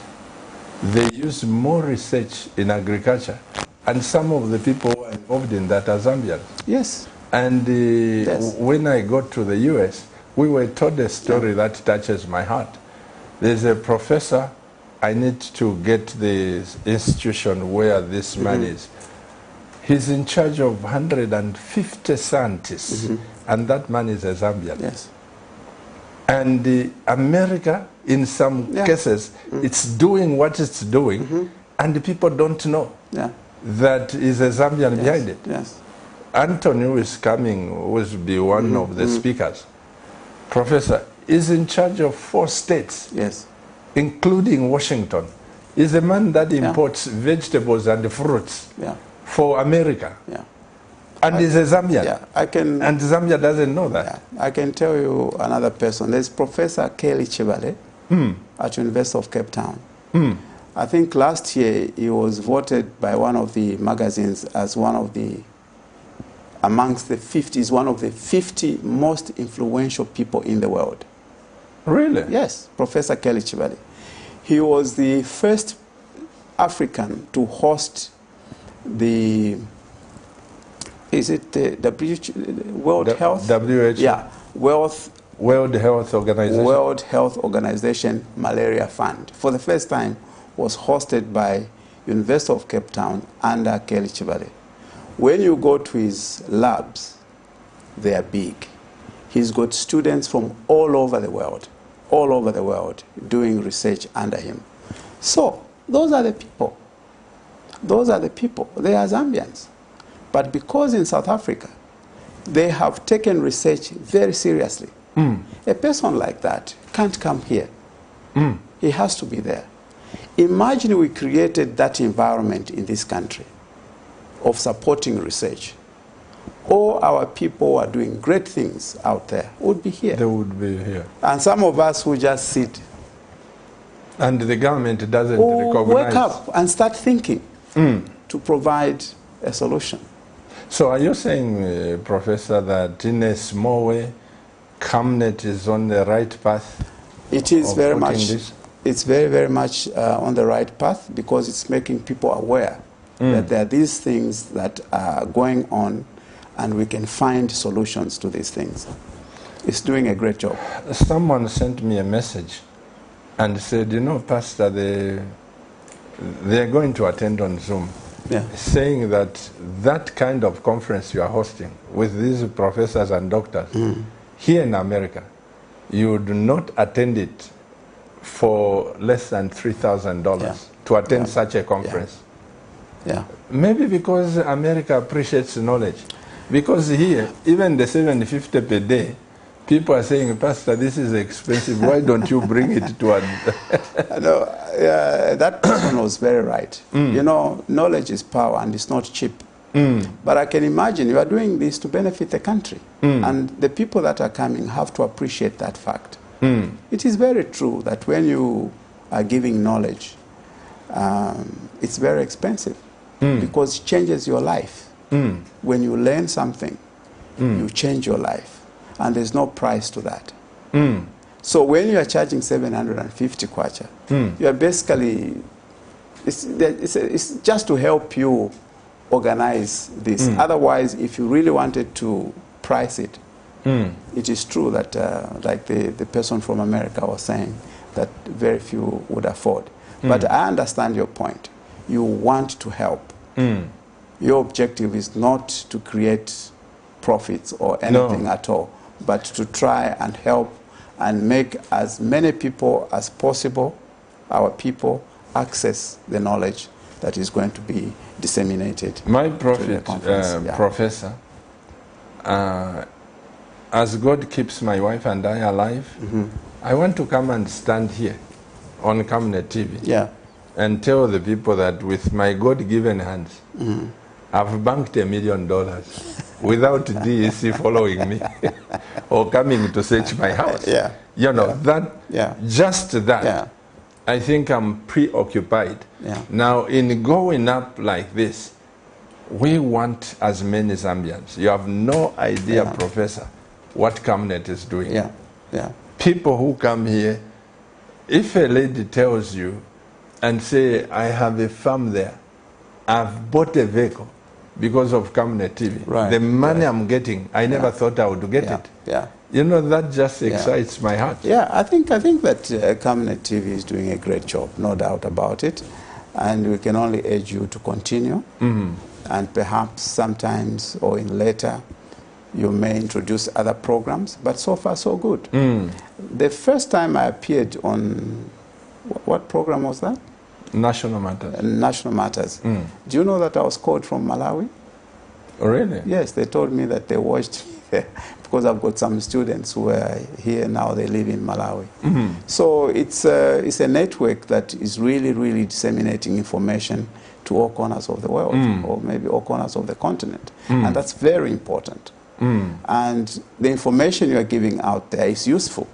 they use more research in agriculture, and some of the people who are involved in that are Zambians. Yes. And when I got to the US, we were told a story that touches my heart. There's a professor, I need to get the institution where this man is. He's in charge of 150 scientists, and that man is a Zambian. Yes. And America, in some cases, it's doing what it's doing, and the people don't know that is a Zambian behind it. Yes. Anthony, who is coming, who will be one of the speakers, Professor, is in charge of 4 states, including Washington. Is a man that imports vegetables and fruits for America. And he's a Zambian. And Zambia doesn't know that. I can tell you another person. There's Professor Kelly Chibale at University of Cape Town. I think last year he was voted by one of the magazines as one of the, amongst the 50s, one of the 50 most influential people in the world. Really? Yes, Professor Kelly Chibale. He was the first African to host the, is it the World Health? WHO? Yeah, World Health Organization. World Health Organization Malaria Fund. For the first time, was hosted by University of Cape Town under Kelly Chibale. When you go to his labs, they are big. He's got students from all over the world doing research under him. So those are the people. Those are the people. They are Zambians. But because in South Africa, they have taken research very seriously, a person like that can't come here He has to be there. Imagine we created that environment in this country of supporting research. All our people are doing great things out there would be here. They would be here. And some of us who just sit. And the government doesn't recognize. Wake up and start thinking to provide a solution. So are you saying, Professor, that in a small way, CAMNET is on the right path? It is very much. It's very, very much on the right path because it's making people aware that there are these things that are going on and we can find solutions to these things. It's doing a great job. Someone sent me a message and said, you know, Pastor, they're going to attend on Zoom, saying that that kind of conference you are hosting with these professors and doctors here in America, you would not attend it for less than $3,000 to attend such a conference. Maybe because America appreciates knowledge. Because here, even the $750 per day, people are saying, Pastor, this is expensive. Why don't you bring it to us? No, that person was very right. You know, knowledge is power and it's not cheap. But I can imagine you are doing this to benefit the country. And the people that are coming have to appreciate that fact. It is very true that when you are giving knowledge, it's very expensive because it changes your life. When you learn something, you change your life. And there's no price to that. So when you are charging 750 kwacha, you are basically, it's just to help you organize this. Otherwise, if you really wanted to price it, it is true that, like the person from America was saying, that very few would afford. But I understand your point. You want to help. Your objective is not to create profits or anything at all, but to try and help and make as many people as possible, our people, access the knowledge that is going to be disseminated. My prophet, Professor, as God keeps my wife and I alive, I want to come and stand here on CAMNET TV and tell the people that with my God-given hands, I've banked $1 million without DEC following me or coming to search my house. You know, just that, I think I'm preoccupied. Now, in going up like this, we want as many Zambians. You have no idea, Professor, what CAMNET is doing. People who come here, if a lady tells you and say, I have a farm there, I've bought a vehicle because of CAMNET TV. The money I'm getting, I never thought I would get it. You know, that just excites my heart. I think that CAMNET TV is doing a great job, no doubt about it. And we can only urge you to continue. And perhaps sometimes or in later, you may introduce other programs. But so far, so good. The first time I appeared on, what program was that? National Matters. National Matters. Do you know that I was called from Malawi? Oh, really? Yes, they told me that they watched me there because I've got some students who are here now, they live in Malawi. So it's a network that is really, really disseminating information to all corners of the world, or maybe all corners of the continent. And that's very important. And the information you are giving out there is useful.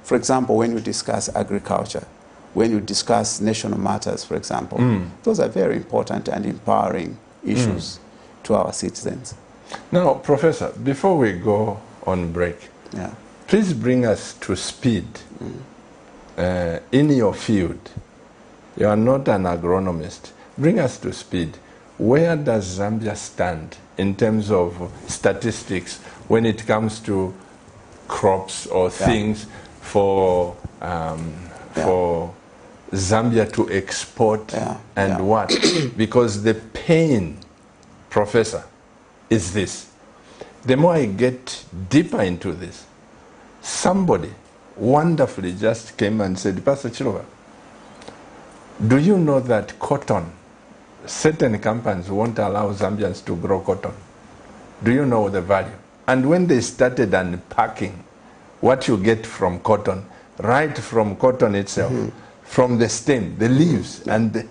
For example, when you discuss agriculture, when you discuss national matters, for example, those are very important and empowering issues to our citizens. Now, Professor, before we go on break, please bring us to speed in your field. You are not an agronomist. Bring us to speed. Where does Zambia stand in terms of statistics when it comes to crops or things for Zambia to export and what? Because the pain, Professor, is this. The more I get deeper into this, somebody wonderfully just came and said, Pastor Chilova, do you know that cotton, certain companies won't allow Zambians to grow cotton? Do you know the value? And when they started unpacking what you get from cotton, right from cotton itself, from the stem, the leaves, and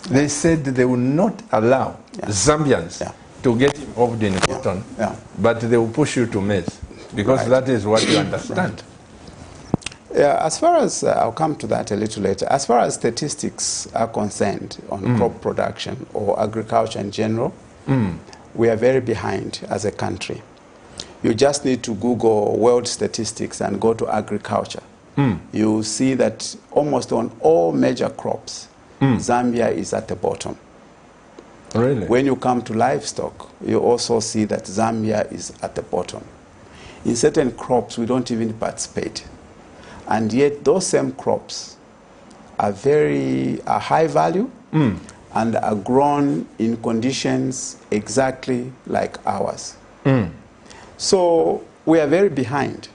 they said they will not allow Zambians to get involved in cotton, but they will push you to maize, because that is what you understand. Yeah, as far as, I'll come to that a little later, as far as statistics are concerned on crop production or agriculture in general, we are very behind as a country. You just need to Google world statistics and go to agriculture. You see that almost on all major crops, Zambia is at the bottom. Really? When you come to livestock, you also see that Zambia is at the bottom. In certain crops, we don't even participate. And yet those same crops are high value and are grown in conditions exactly like ours. So we are very behind.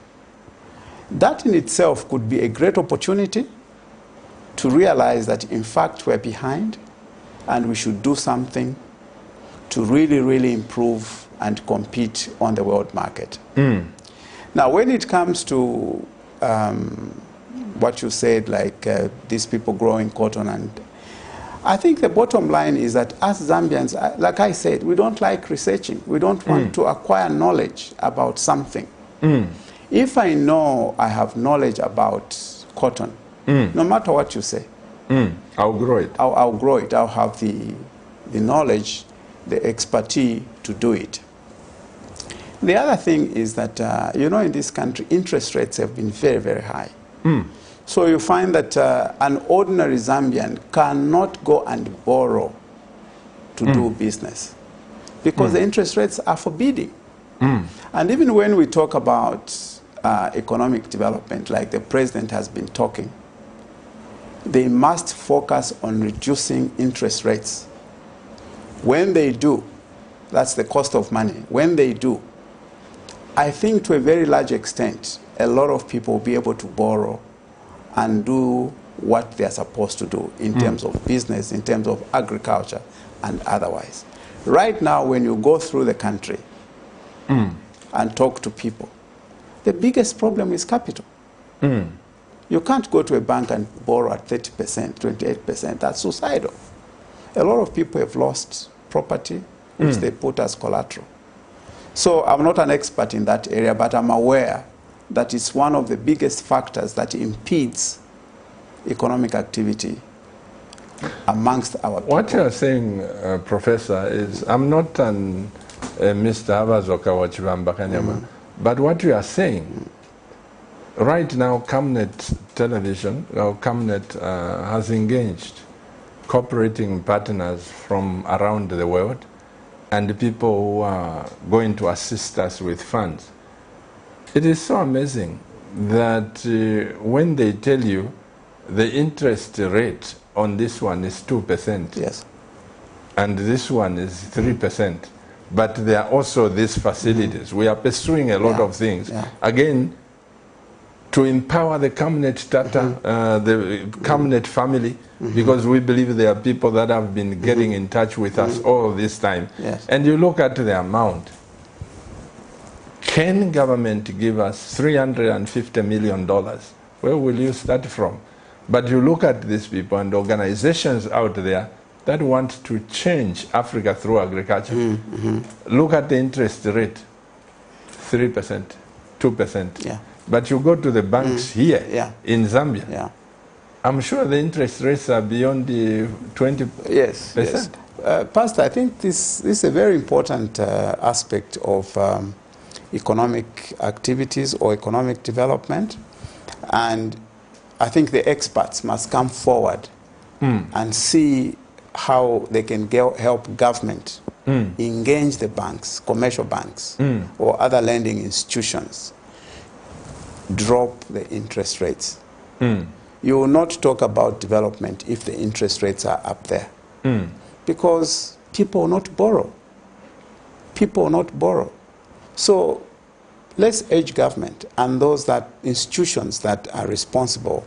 That in itself could be a great opportunity to realize that in fact we're behind and we should do something to really, really improve and compete on the world market. Now when it comes to what you said, like these people growing cotton, and I think the bottom line is that as Zambians, like I said, we don't like researching. We don't want to acquire knowledge about something. If I know I have knowledge about cotton, no matter what you say, I'll grow it. I'll grow it. I'll have the knowledge, the expertise to do it. The other thing is that, you know, in this country, interest rates have been very, very high. So you find that an ordinary Zambian cannot go and borrow to do business because the interest rates are forbidding. And even when we talk about economic development, like the president has been talking, they must focus on reducing interest rates. When they do, that's the cost of money. When they do, I think to a very large extent, a lot of people will be able to borrow and do what they are supposed to do in terms of business, in terms of agriculture, and otherwise. Right now, when you go through the country and talk to people, the biggest problem is capital. You can't go to a bank and borrow at 30%, 28%. That's suicidal. A lot of people have lost property, which they put as collateral. So I'm not an expert in that area, but I'm aware that it's one of the biggest factors that impedes economic activity amongst our people. What you're saying, Professor, is I'm not Mr. Havazoka Wachibamba Kanyama, but what you are saying, right now, Camnet Television, or Camnet has engaged cooperating partners from around the world and people who are going to assist us with funds. It is so amazing that when they tell you the interest rate on this one is 2%, yes, and this one is 3%, but there are also these facilities. We are pursuing a lot of things. Again, to empower the Camnet Tata, the Camnet family, because we believe there are people that have been getting in touch with us all this time. And you look at the amount. Can government give us $350 million? Where will you start from? But you look at these people and organizations out there that want to change Africa through agriculture. Look at the interest rate, 3%, 2%. But you go to the banks here in Zambia, I'm sure the interest rates are beyond the 20%. Yes. Pastor, I think this is a very important aspect of economic activities or economic development. And I think the experts must come forward and see how they can help government engage the banks, commercial banks, or other lending institutions, drop the interest rates. You will not talk about development if the interest rates are up there. Because people will not borrow. People will not borrow. So let's urge government and those institutions that are responsible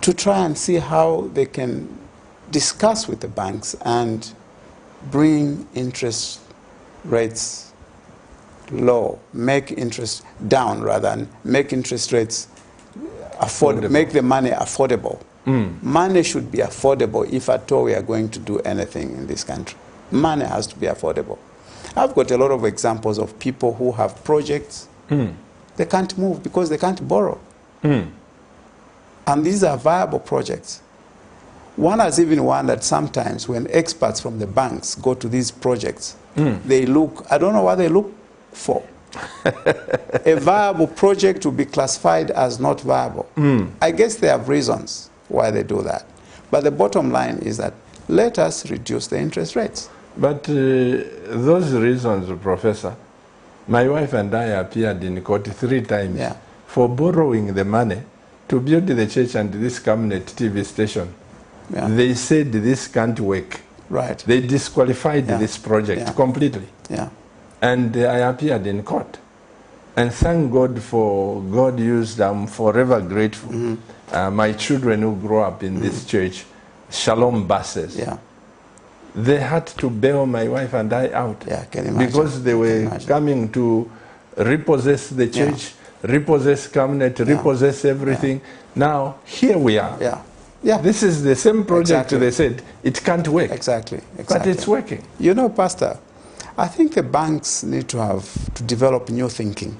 to try and see how they can discuss with the banks and bring interest rates low, make interest down rather, and make interest rates affordable, make the money affordable. Money should be affordable if at all we are going to do anything in this country. Money has to be affordable. I've got a lot of examples of people who have projects. They can't move because they can't borrow. And these are viable projects. One has even wondered sometimes when experts from the banks go to these projects, they look, I don't know what they look for. A viable project will be classified as not viable. I guess they have reasons why they do that. But the bottom line is that let us reduce the interest rates. But those reasons, Professor, my wife and I appeared in court 3 times for borrowing the money to build the church and this Cabinet TV station. They said this can't work. Right. They disqualified this project completely. And I appeared in court. And thank God for God used, I'm forever grateful. My children who grew up in this church, Shalom buses. They had to bail my wife and I out because they were coming to repossess the church, repossess Cabinet, repossess everything. Now, here we are. This is the same project they said it can't work. Exactly. But it's working. You know, Pastor, I think the banks need to develop new thinking.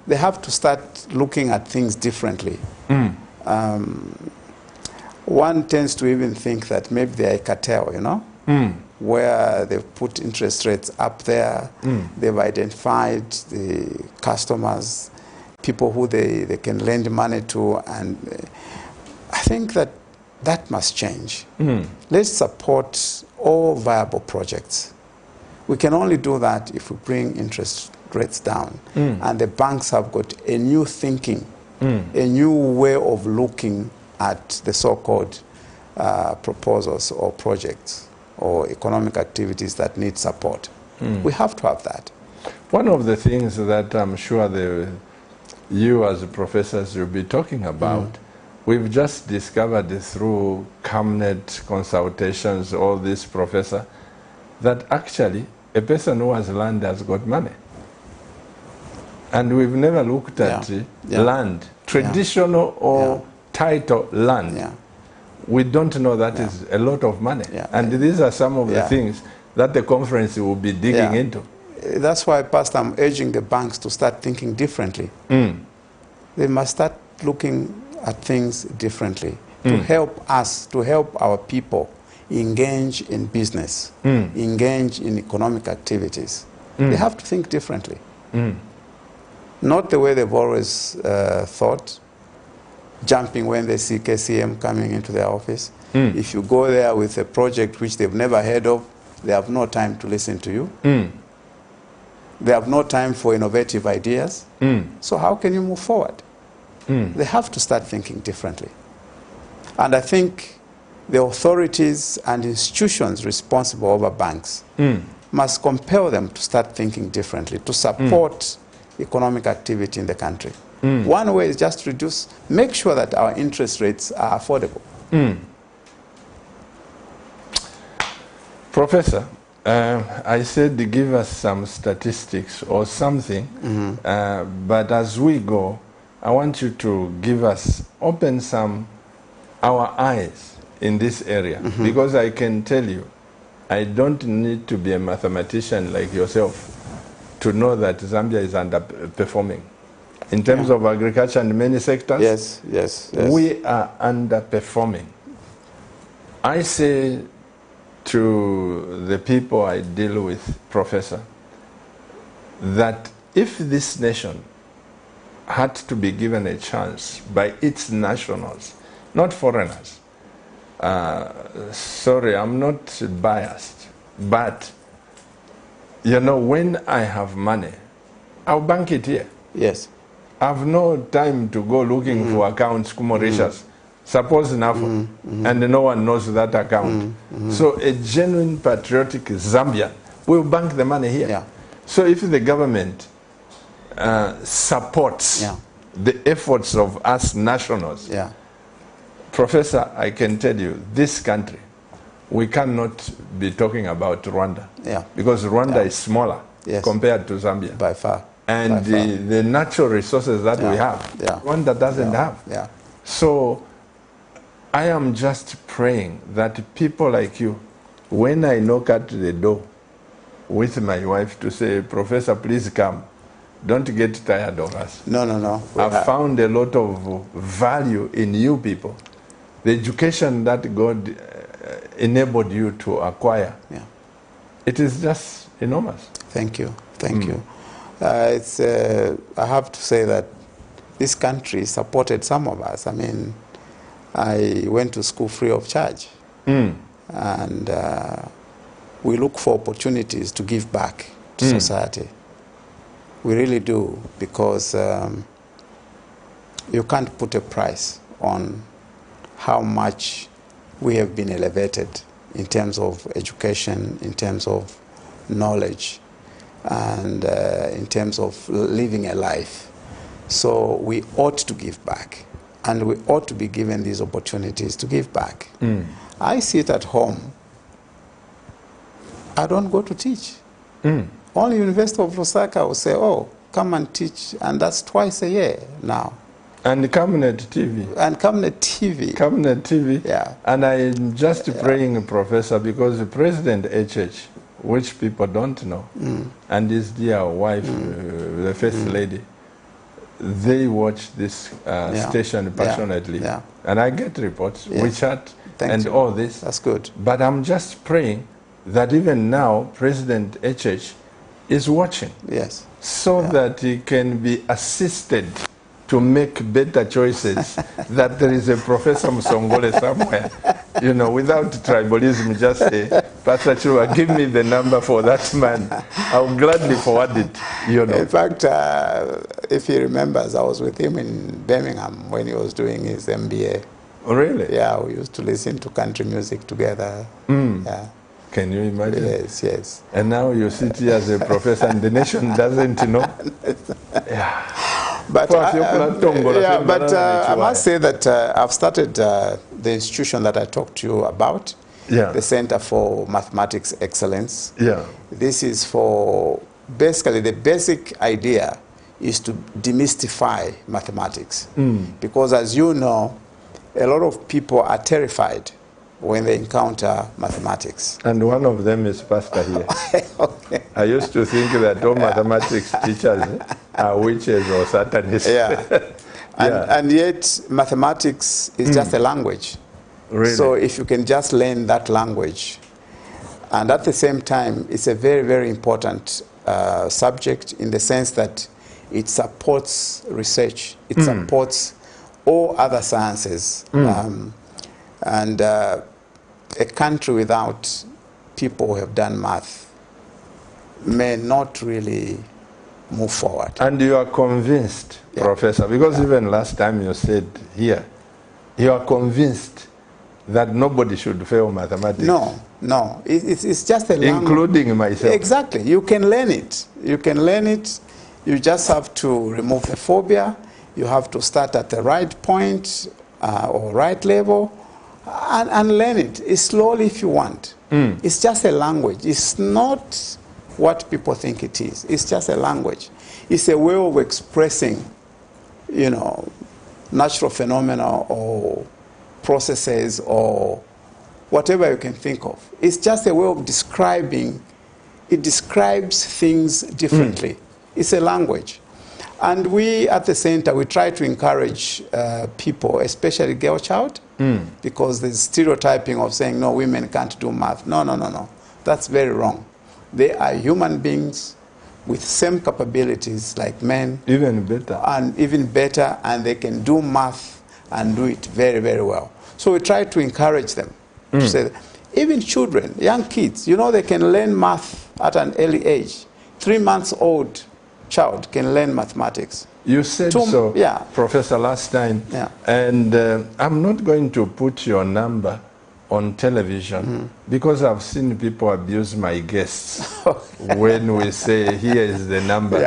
They have to start looking at things differently. One tends to even think that maybe they're a cartel, you know, where they've put interest rates up there. They've identified the customers, people who they can lend money to, and I think that must change. Let's support all viable projects. We can only do that if we bring interest rates down. And the banks have got a new thinking, a new way of looking at the so-called proposals or projects or economic activities that need support. We have to have that. One of the things that I'm sure you as professors will be talking about, we've just discovered through Cabinet consultations, all this, Professor, that actually a person who has land has got money. And we've never looked at land, traditional or title land. We don't know that is a lot of money. And these are some of the things that the conference will be digging into. That's why, Pastor, I'm urging the banks to start thinking differently. They must start looking at things differently to help us, to help our people engage in business, engage in economic activities. They have to think differently. Not the way they've always thought, jumping when they see KCM coming into their office. If you go there with a project which they've never heard of, they have no time to listen to you. They have no time for innovative ideas. So how can you move forward? They have to start thinking differently. And I think the authorities and institutions responsible over banks must compel them to start thinking differently, to support economic activity in the country. One way is just reduce, make sure that our interest rates are affordable. Professor, I said give us some statistics or something, but as we go, I want you to give us, open our eyes in this area, because I can tell you, I don't need to be a mathematician like yourself to know that Zambia is underperforming. In terms of agriculture and many sectors, we are underperforming. I say to the people I deal with, Professor, that if this nation had to be given a chance by its nationals, not foreigners, sorry, I'm not biased, but you know, when I have money, I'll bank it here. I have no time to go looking for accounts, Mauritius. Suppose NAFO, and no one knows that account. So a genuine patriotic Zambian will bank the money here. So if the government supports the efforts of us nationals, Professor, I can tell you, this country, we cannot be talking about Rwanda. Because Rwanda is smaller. Yes. compared to Zambia. By far. And By far. the natural resources that we have, one that doesn't have. Yeah. So I am just praying that people like you, when I knock at the door with my wife to say, Professor, please come, don't get tired of us. No, no, no. I've found a lot of value in you people. The education that God enabled you to acquire, it is just enormous. Thank you. Thank you. I have to say that this country supported some of us. I mean, I went to school free of charge. And we look for opportunities to give back to society. We really do, because you can't put a price on how much we have been elevated in terms of education, in terms of knowledge, and in terms of living a life. So we ought to give back, and we ought to be given these opportunities to give back. I sit at home. I don't go to teach. Only University of Lusaka will say, oh, come and teach, and that's twice a year now. And Cabinet TV. And Cabinet TV. Cabinet TV. Yeah. And I'm just praying, Professor, because the President HH, which people don't know, and his dear wife, the First Lady, they watch this station passionately. And I get reports, we chat, and all this. That's good. But I'm just praying that even now, President HH is watching. Yes. So that he can be assisted to make better choices, that there is a Professor Musongole somewhere, you know, without tribalism, just say, Pastor Chua, give me the number for that man. I'll gladly forward it, you know. In fact, if he remembers, I was with him in Birmingham when he was doing his MBA. Oh, really? Yeah, we used to listen to country music together. Yeah. Can you imagine? Yes, yes. And now you sit here as a professor and the nation doesn't know. But, I must say that I've started the institution that I talked to you about, the Center for Mathematics Excellence. This is for, basically the basic idea is to demystify mathematics. Because as you know, a lot of people are terrified when they encounter mathematics. And one of them is Pastor here. Okay. I used to think that all mathematics teachers are witches or Satanists. And yet mathematics is just a language. Really? So if you can just learn that language, and at the same time, it's a very, very important subject in the sense that it supports research, it supports all other sciences. And a country without people who have done math may not really move forward. And you are convinced, Professor, because even last time you said here, you are convinced that nobody should fail mathematics. No, no. It's just a language. Including myself. Exactly. You can learn it. You can learn it. You just have to remove the phobia. You have to start at the right point or right level. And learn it. It's slowly if you want. It's just a language. It's not what people think it is. It's just a language. It's a way of expressing, you know, natural phenomena or processes or whatever you can think of. It's just a way of describing. It describes things differently. It's a language. And we at the center, we try to encourage people, especially girl child, because there's stereotyping of saying, no, women can't do math. No, no, no, no. That's very wrong. They are human beings with same capabilities like men. Even better. And even better, and they can do math and do it very, very well. So we try to encourage them to say that. Even children, young kids, you know, they can learn math at an early age. 3 months old child can learn mathematics. You said so, Professor, last time. And I'm not going to put your number on television because I've seen people abuse my guests when we say, here is the number.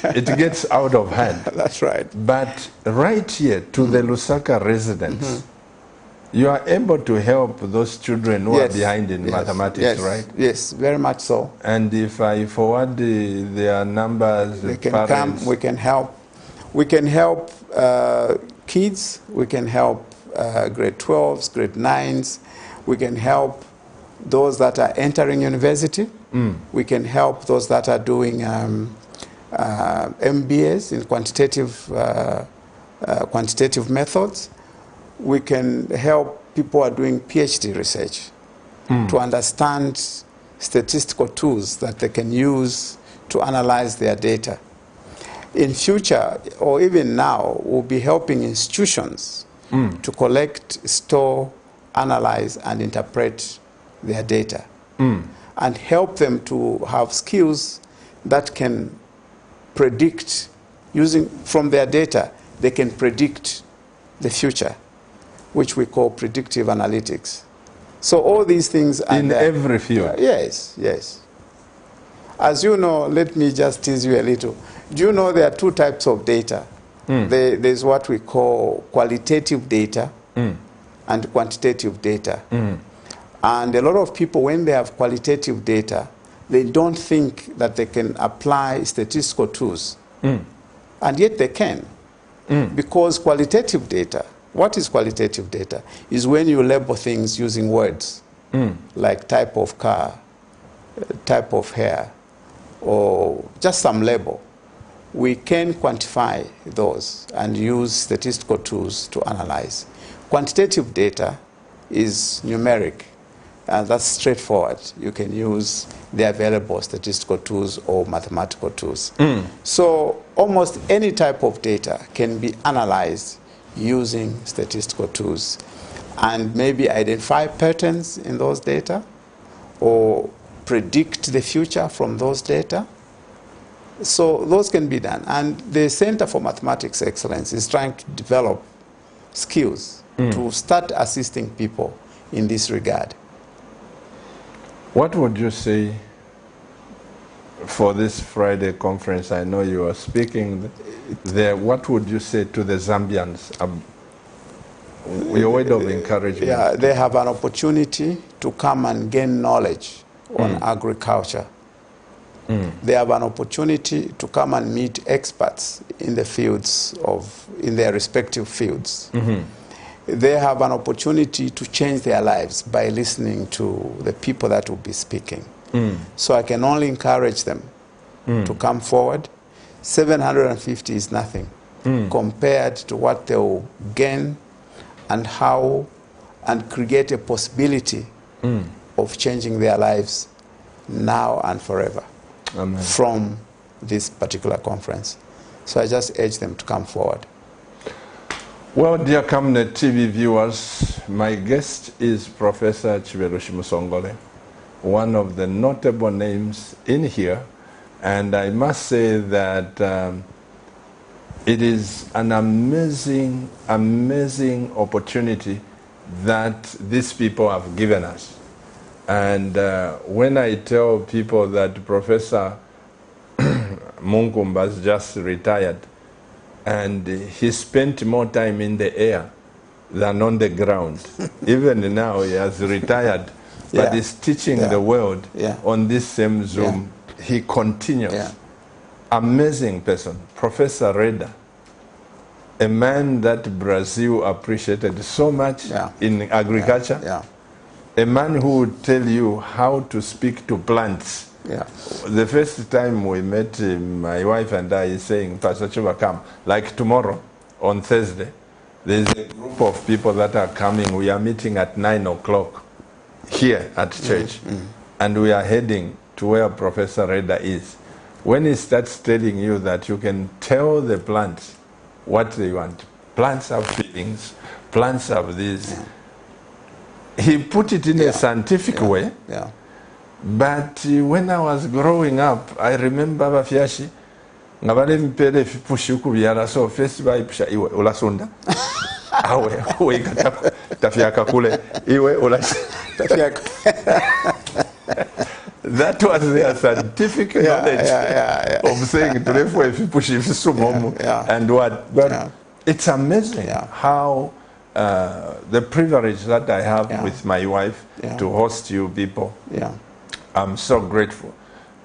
It gets out of hand. That's right. But right here to the Lusaka residents, You are able to help those children who are behind in mathematics, right? Yes, very much so. And if I forward their numbers, they can parents, come. We can help. We can help kids. We can help grade 12s, grade 9s. We can help those that are entering university. We can help those that are doing MBAs in quantitative methods. We can help people who are doing PhD research to understand statistical tools that they can use to analyze their data. In future, or even now, we'll be helping institutions to collect, store, analyze, and interpret their data, and help them to have skills that can predict, from their data, they can predict the future, which we call predictive analytics. So all these things are in every field. Yes, yes. As you know, let me just tease you a little. Do you know there are two types of data? There's what we call qualitative data and quantitative data. And a lot of people, when they have qualitative data, they don't think that they can apply statistical tools. And yet they can. Because qualitative data, what is qualitative data? Is when you label things using words, like type of car, type of hair, or just some label. We can quantify those and use statistical tools to analyze. Quantitative data is numeric, and that's straightforward. You can use the available statistical tools or mathematical tools. So almost any type of data can be analyzed using statistical tools and maybe identify patterns in those data or predict the future from those data. So those can be done. And the Center for Mathematics Excellence is trying to develop skills to start assisting people in this regard. What would you say for this Friday conference? I know you are speaking there. What would you say to the Zambians? Your word of encouragement. Yeah, they have an opportunity to come and gain knowledge on agriculture. They have an opportunity to come and meet experts in the fields in their respective fields. They have an opportunity to change their lives by listening to the people that will be speaking. So I can only encourage them to come forward. 750 is nothing compared to what they will gain and how, and create a possibility of changing their lives now and forever. Amen. From this particular conference. So I just urge them to come forward. Well, dear Camnet TV viewers, my guest is Professor Chiberushi Musongole, one of the notable names in here, and I must say that it is an amazing, amazing opportunity that these people have given us. And when I tell people that Professor Munkumba's just retired, and he spent more time in the air than on the ground. Even now he has retired, but he's teaching the world on this same Zoom. He continues. Amazing person, Professor Reda, a man that Brazil appreciated so much in agriculture. A man who would tell you how to speak to plants. The first time we met, my wife and I is saying, Pastor Chuba, come. Like tomorrow, on Thursday, there's a group of people that are coming. We are meeting at 9 o'clock here at church. And we are heading to where Professor Reda is. When he starts telling you that you can tell the plants what they want. Plants have feelings. Plants have this. He put it in a scientific way. But when I was growing up, I remember Bafiashi, ngabale mpele pushi kubyara, so first by pusha iwe ulasunda. Awe we tafiaka kule iwe ulasunda. That was their scientific knowledge of saying to left if you push if sumomu and what. But it's amazing how the privilege that I have with my wife to host you people. Yeah. I'm so grateful.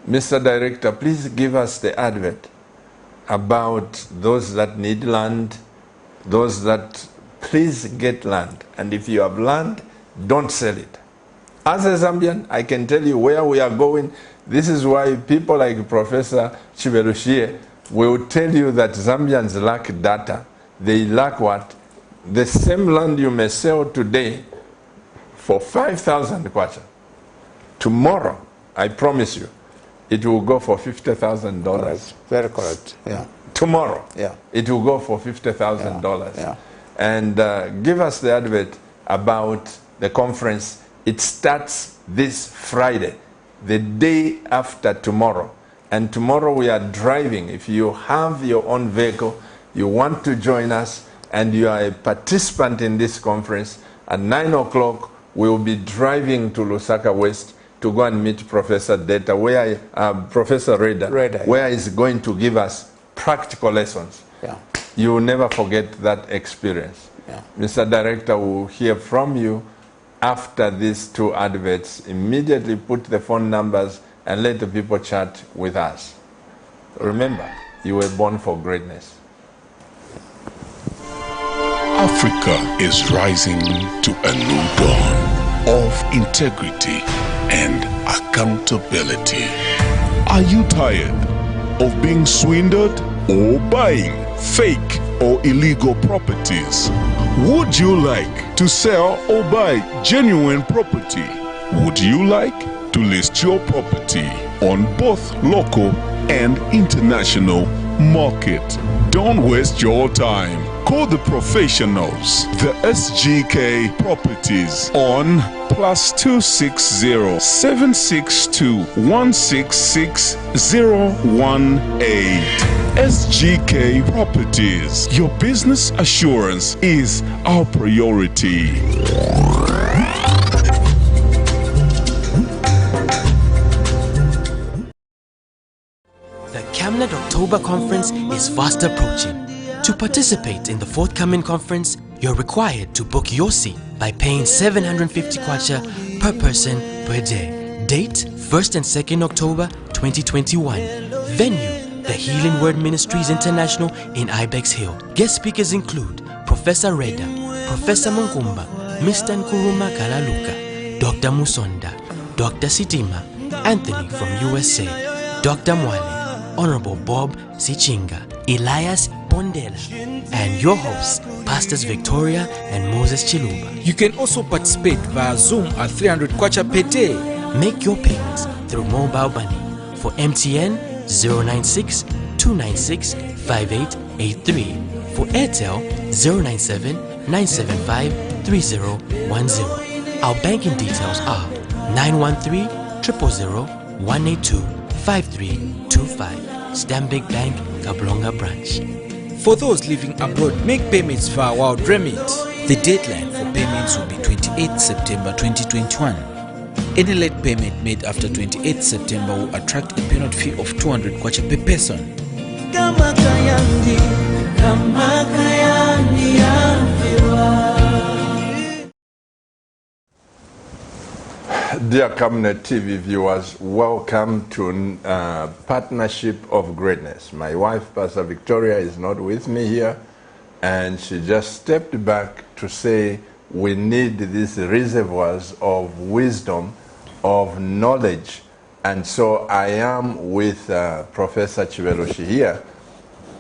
Mr. Director, please give us the advert about those that need land, those that please get land. And if you have land, don't sell it. As a Zambian, I can tell you where we are going. This is why people like Professor Chiberushie will tell you that Zambians lack data. They lack what? The same land you may sell today for 5,000 kwacha. Tomorrow, I promise you, it will go for $50,000. Very correct. Yeah. Tomorrow, yeah, it will go for $50,000. Yeah. And give us the advert about the conference. It starts this Friday, the day after tomorrow. And tomorrow we are driving. If you have your own vehicle, you want to join us, and you are a participant in this conference, at 9 o'clock, we will be driving to Lusaka West to go and meet Professor Data, Professor Reda, where he's going to give us practical lessons. Yeah. You will never forget that experience. Yeah. Mr. Director will hear from you after these two adverts. Immediately put the phone numbers and let the people chat with us. Remember, you were born for greatness. Africa is rising to a new dawn of integrity and accountability. Are you tired of being swindled or buying fake or illegal properties? Would you like to sell or buy genuine property? Would you like to list your property on both local and international market? Don't waste your time. Call the professionals, the SGK Properties, on +260 762 166 018. SGK Properties. Your business assurance is our priority. The Camnet October Conference is fast approaching. To participate in the forthcoming conference, you're required to book your seat by paying 750 kwacha per person per day. Date 1st and 2nd October 2021. Venue The Healing Word Ministries International in Ibex Hill. Guest speakers include Professor Reda, Professor Munkumba, Mr. Nkuruma Kalaluka, Dr. Musonda, Dr. Sitima, Anthony from USA, Dr. Mwale, Honorable Bob Sichinga, Elias Bondela, and your hosts, Pastors Victoria and Moses Chiluba. You can also participate via Zoom at 300 kwacha per day. Make your payments through mobile money. For MTN, 096 296 5883. For Airtel, 097 975 3010. Our banking details are 913 000 182 5325. Stanbic Bank, Kablonga Branch. For those living abroad, make payments via Wild Remit. The deadline for payments will be 28 September 2021. Any late payment made after 28 September will attract a penalty fee of 200 kwacha per person. Dear Camnet TV viewers, welcome to Partnership of Greatness. My wife, Pastor Victoria, is not with me here, and she just stepped back to say we need these reservoirs of wisdom, of knowledge. And so I am with Professor Chiberushie here.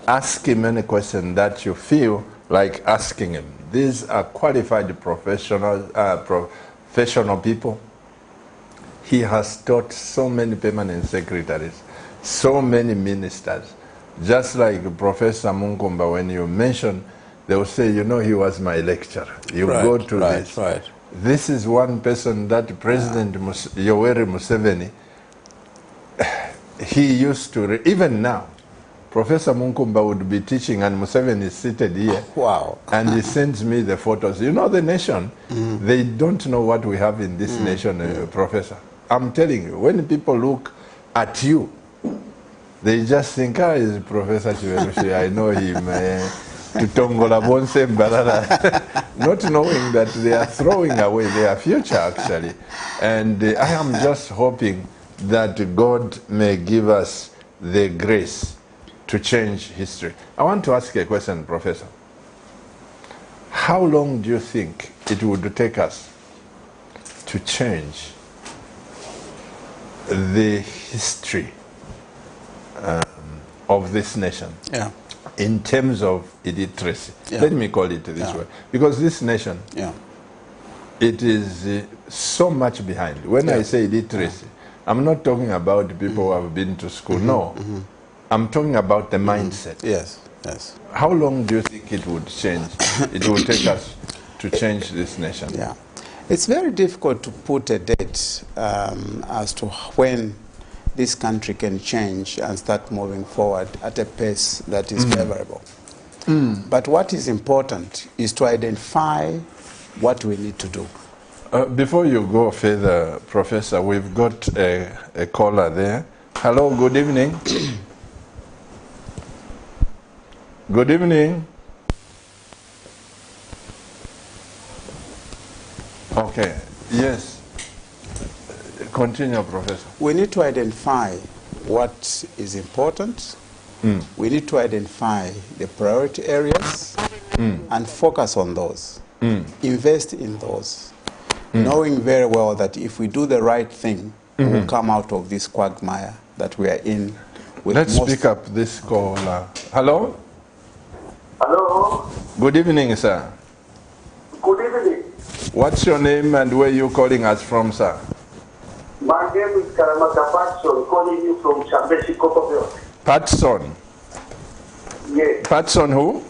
Ask him any question that you feel like asking him. These are qualified professional people. He has taught so many permanent secretaries, so many ministers. Just like Professor Munkumba, when you mention, they will say, you know, he was my lecturer. You go to this. Right. This is one person that President Yoweri Museveni, he used to, even now, Professor Munkumba would be teaching and Museveni is seated here. Wow. And he sends me the photos. You know the nation, they don't know what we have in this nation, Professor. I'm telling you, when people look at you, they just think, he's Professor Chiberushie, I know him. Tutongola bonse mbalala, not knowing that they are throwing away their future actually. And I am just hoping that God may give us the grace to change history. I want to ask a question, Professor. How long do you think it would take us to change the history of this nation? Yeah. In terms of illiteracy, Yeah. let me call it this way, because this nation, it is so much behind. When I say illiteracy, I'm not talking about people who have been to school. No, I'm talking about the mindset. Yes, yes. How long do you think it would change? It will take us to change this nation? Yeah, it's very difficult to put a date as to when this country can change and start moving forward at a pace that is favorable. But what is important is to identify what we need to do. Before you go further, Professor, we've got a caller there. Hello, good evening. Good evening. Okay, yes. Continue, Professor. We need to identify what is important. We need to identify the priority areas and focus on those. Invest in those. Knowing very well that if we do the right thing, we will come out of this quagmire that we are in. Let's pick up this caller. Hello? Hello? Good evening, sir. Good evening. What's your name and where are you calling us from, sir? My name is Karamata Patson, calling you from Chambeshi, Copperbelt. Patson. Yes. Patson who?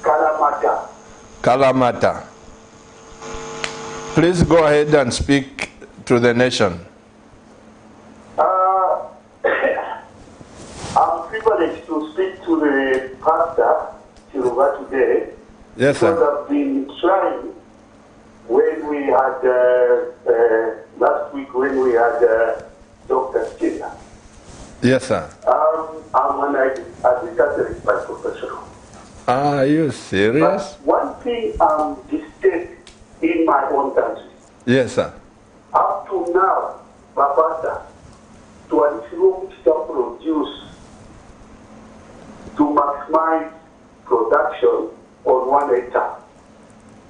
Kalamata. Kalamata. Please go ahead and speak to the nation. I'm privileged to speak to the pastor today. Yes, sir. Because I've been trying when we had, last week when we had Dr. Skinner. Yes, sir. I'm an agriculturist by profession. Are you serious? But one thing I'm disturbed in my own country. Yes, sir. Up to now, Babata, to ensure to produce to maximize production on 1 hectare.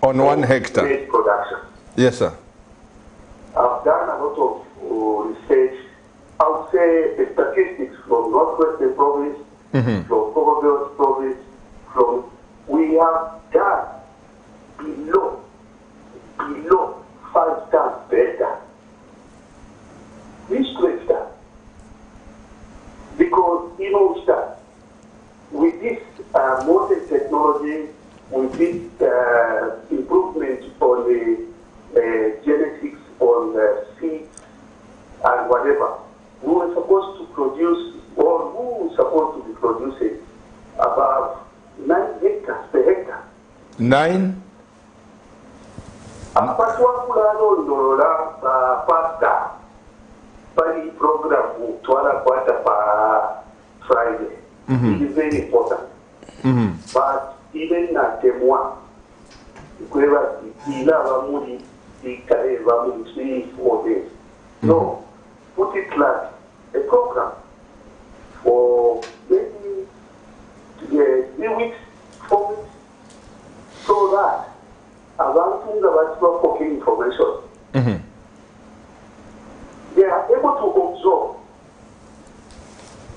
On 1 hectare? Maize production. Yes, sir. I've done a lot of research. I would say the statistics from Northwestern Province, from Copperbelt Province, we have done below 5 tons per hectare. Which to extent? Because in Ulster, with this modern technology, with this improvement on the genetics on the seeds and whatever, we were supposed to produce, or who was supposed to be producing about 9 hectares per hectare. 9? Apatwakulalo pasta bali program twala kwata pa Friday. It is very important. But even na temwa kweba ila bamuli ikare bamuli 3-4 days. No, put it like a program for maybe 3 weeks, 4 weeks, so that abantu nga batubakoke information. They are able to absorb,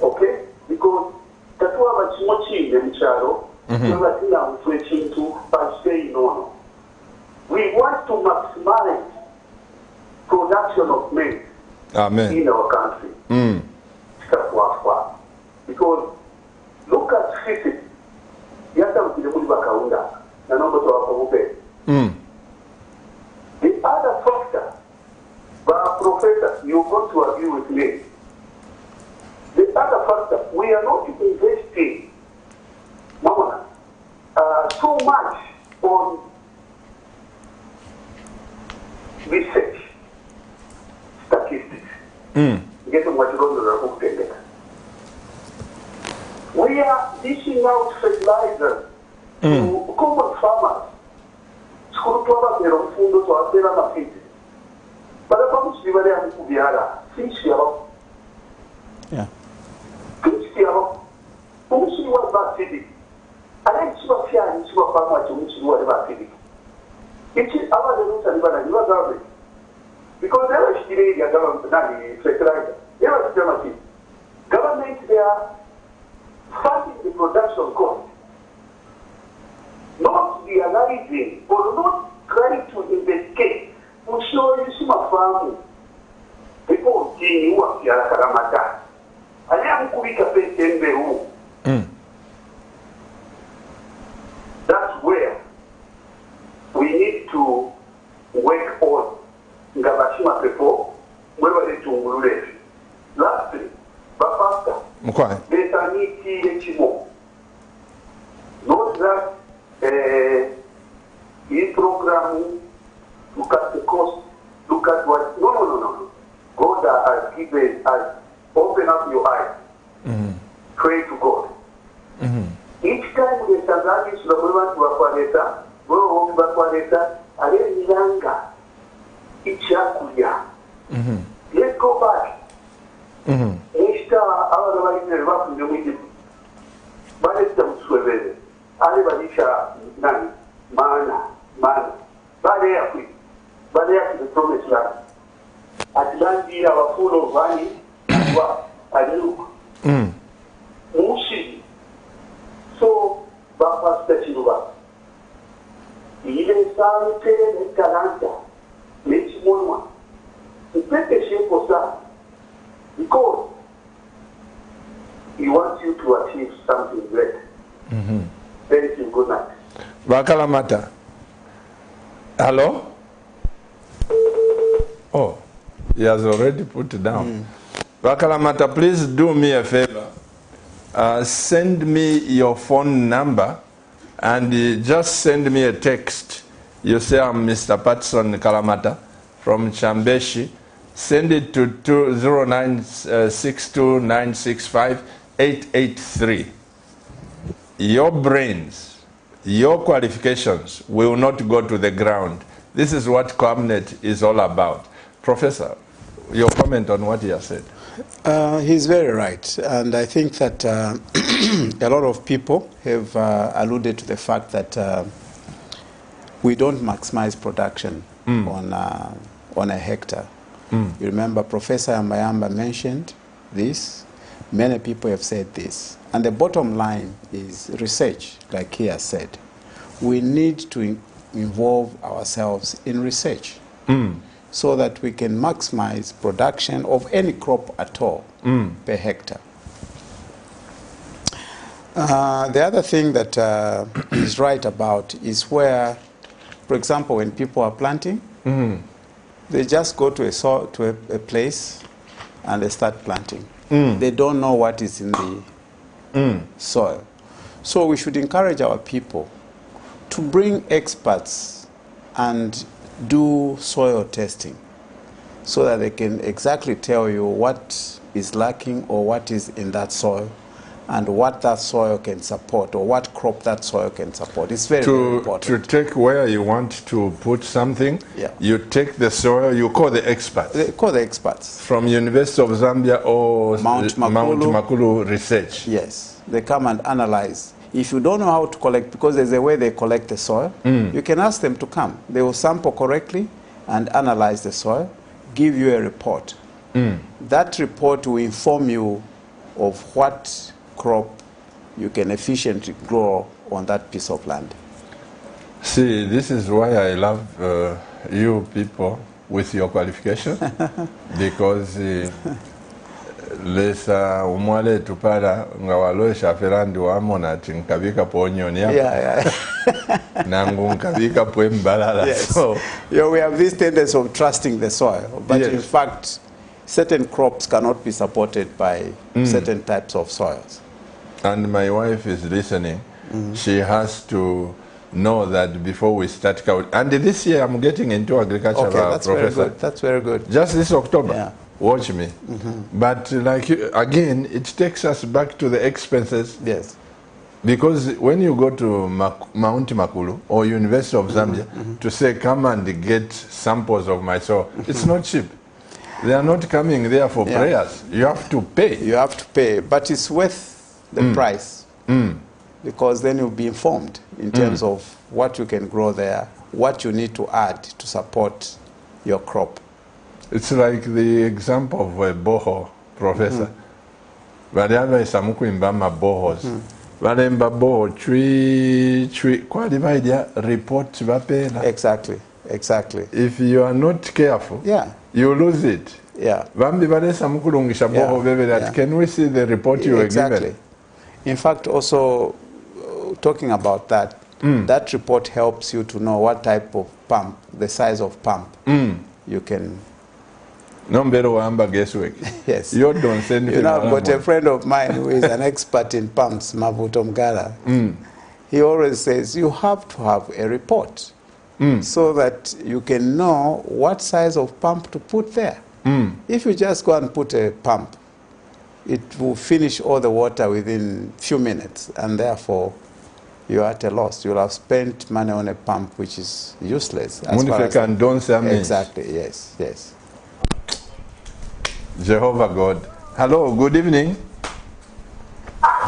okay? Because tatuwa bachimochinde mcharo, webatina mtu ekintu bachitei nono. We want to maximize production of maize in our country. Because look at physics. Yata mtile muli bakaunda. Na nombo to wakomupe. The other factor, Professor, you're going to agree with me. The other factor, we are not investing too much on research, statistics. Get what you're going to. We are dishing out fertilizers to common farmers. Yeah. Because they were fertilizer. Government, they are funding the production cost, not realizing or not trying to investigate to show you some farming. People you are here at Karamata. I am Kubika Peru. That's where we need to work on Ngabashima people, where they to lastly, but faster. Better need to not that in program, look at the cost, look at what. No. God has given us, open up your eyes, pray to God. Each time we stand is the moment to Aquareta, go home to Aquareta, and then Yanga, Ichakuya. Let's go back. Nishta, our life is rough in the middle. But it's them swimming. Alibadisha, Nani, Mana. But they are the promised land. Atlantia are full of money, and look. Mushi. So, Bapa Stachiva. Even some Tele Calanta, Michimona. To take a shape of that, because he wants you to achieve something great. Thank you. Good night. Bakalamata. Hello? Oh, he has already put it down. Bakalamata, please do me a favor. Send me your phone number and just send me a text. You say I'm Mr. Patson Kalamata from Chambeshi. Send it to 0962965883. Your brains, your qualifications will not go to the ground. This is what Cabinet is all about. Professor, your comment on what he has said. He's very right. And I think that a lot of people have alluded to the fact that we don't maximize production on a hectare. You remember Professor Ambayamba mentioned this. Many people have said this. And the bottom line is research, like he has said. We need to involve ourselves in research so that we can maximize production of any crop at all per hectare. The other thing that is right about is where, for example, when people are planting, they just go to a place and they start planting. They don't know what is in the soil. So we should encourage our people to bring experts and do soil testing so that they can exactly tell you what is lacking or what is in that soil and what that soil can support or what crop that soil can support. It's very, very important. To take where you want to put something, you take the soil, you call the experts. They call the experts. From University of Zambia or Mount Makulu Research. Yes, they come and analyze. If you don't know how to collect, because there's a way they collect the soil, you can ask them to come. They will sample correctly and analyze the soil, give you a report. That report will inform you of what crop you can efficiently grow on that piece of land. See, this is why I love you people with your qualification, because lesa umwale tupara ngawalo shaferandi wamona tinkabika po onion yako nangu nkabika po mbalala. So we have this tendency of trusting the soil, but in fact certain crops cannot be supported by certain types of soils. And my wife is listening. She has to know that before we start out. And this year I'm getting into agriculture, that's Professor. Very good. That's very good. Just this October. Watch me. But like again, it takes us back to the expenses. Yes. Because when you go to Mount Makulu or University of Zambia to say, come and get samples of my soil, it's not cheap. They are not coming there for prayers. You have to pay. You have to pay, but it's worth the price because then you'll be informed in terms of what you can grow there, what you need to add to support your crop. It's like the example of a boho, Professor. Variaba isamukuimba mabohos. Valemba boho chui kwali vaidia report vapela. Exactly. If you are not careful, you lose it. Vambi valesa mukulungisha boho bebe that can we see the report you were given? In fact, also talking about that, that report helps you to know what type of pump, the size of pump you can. Yes. You don't send You know, I've got a friend of mine who is an expert in pumps, Mavuto Mgala. He always says you have to have a report so that you can know what size of pump to put there. If you just go and put a pump, it will finish all the water within few minutes, and therefore you're at a loss. You'll have spent money on a pump which is useless. Exactly, yes. Jehovah God. Hello, good evening.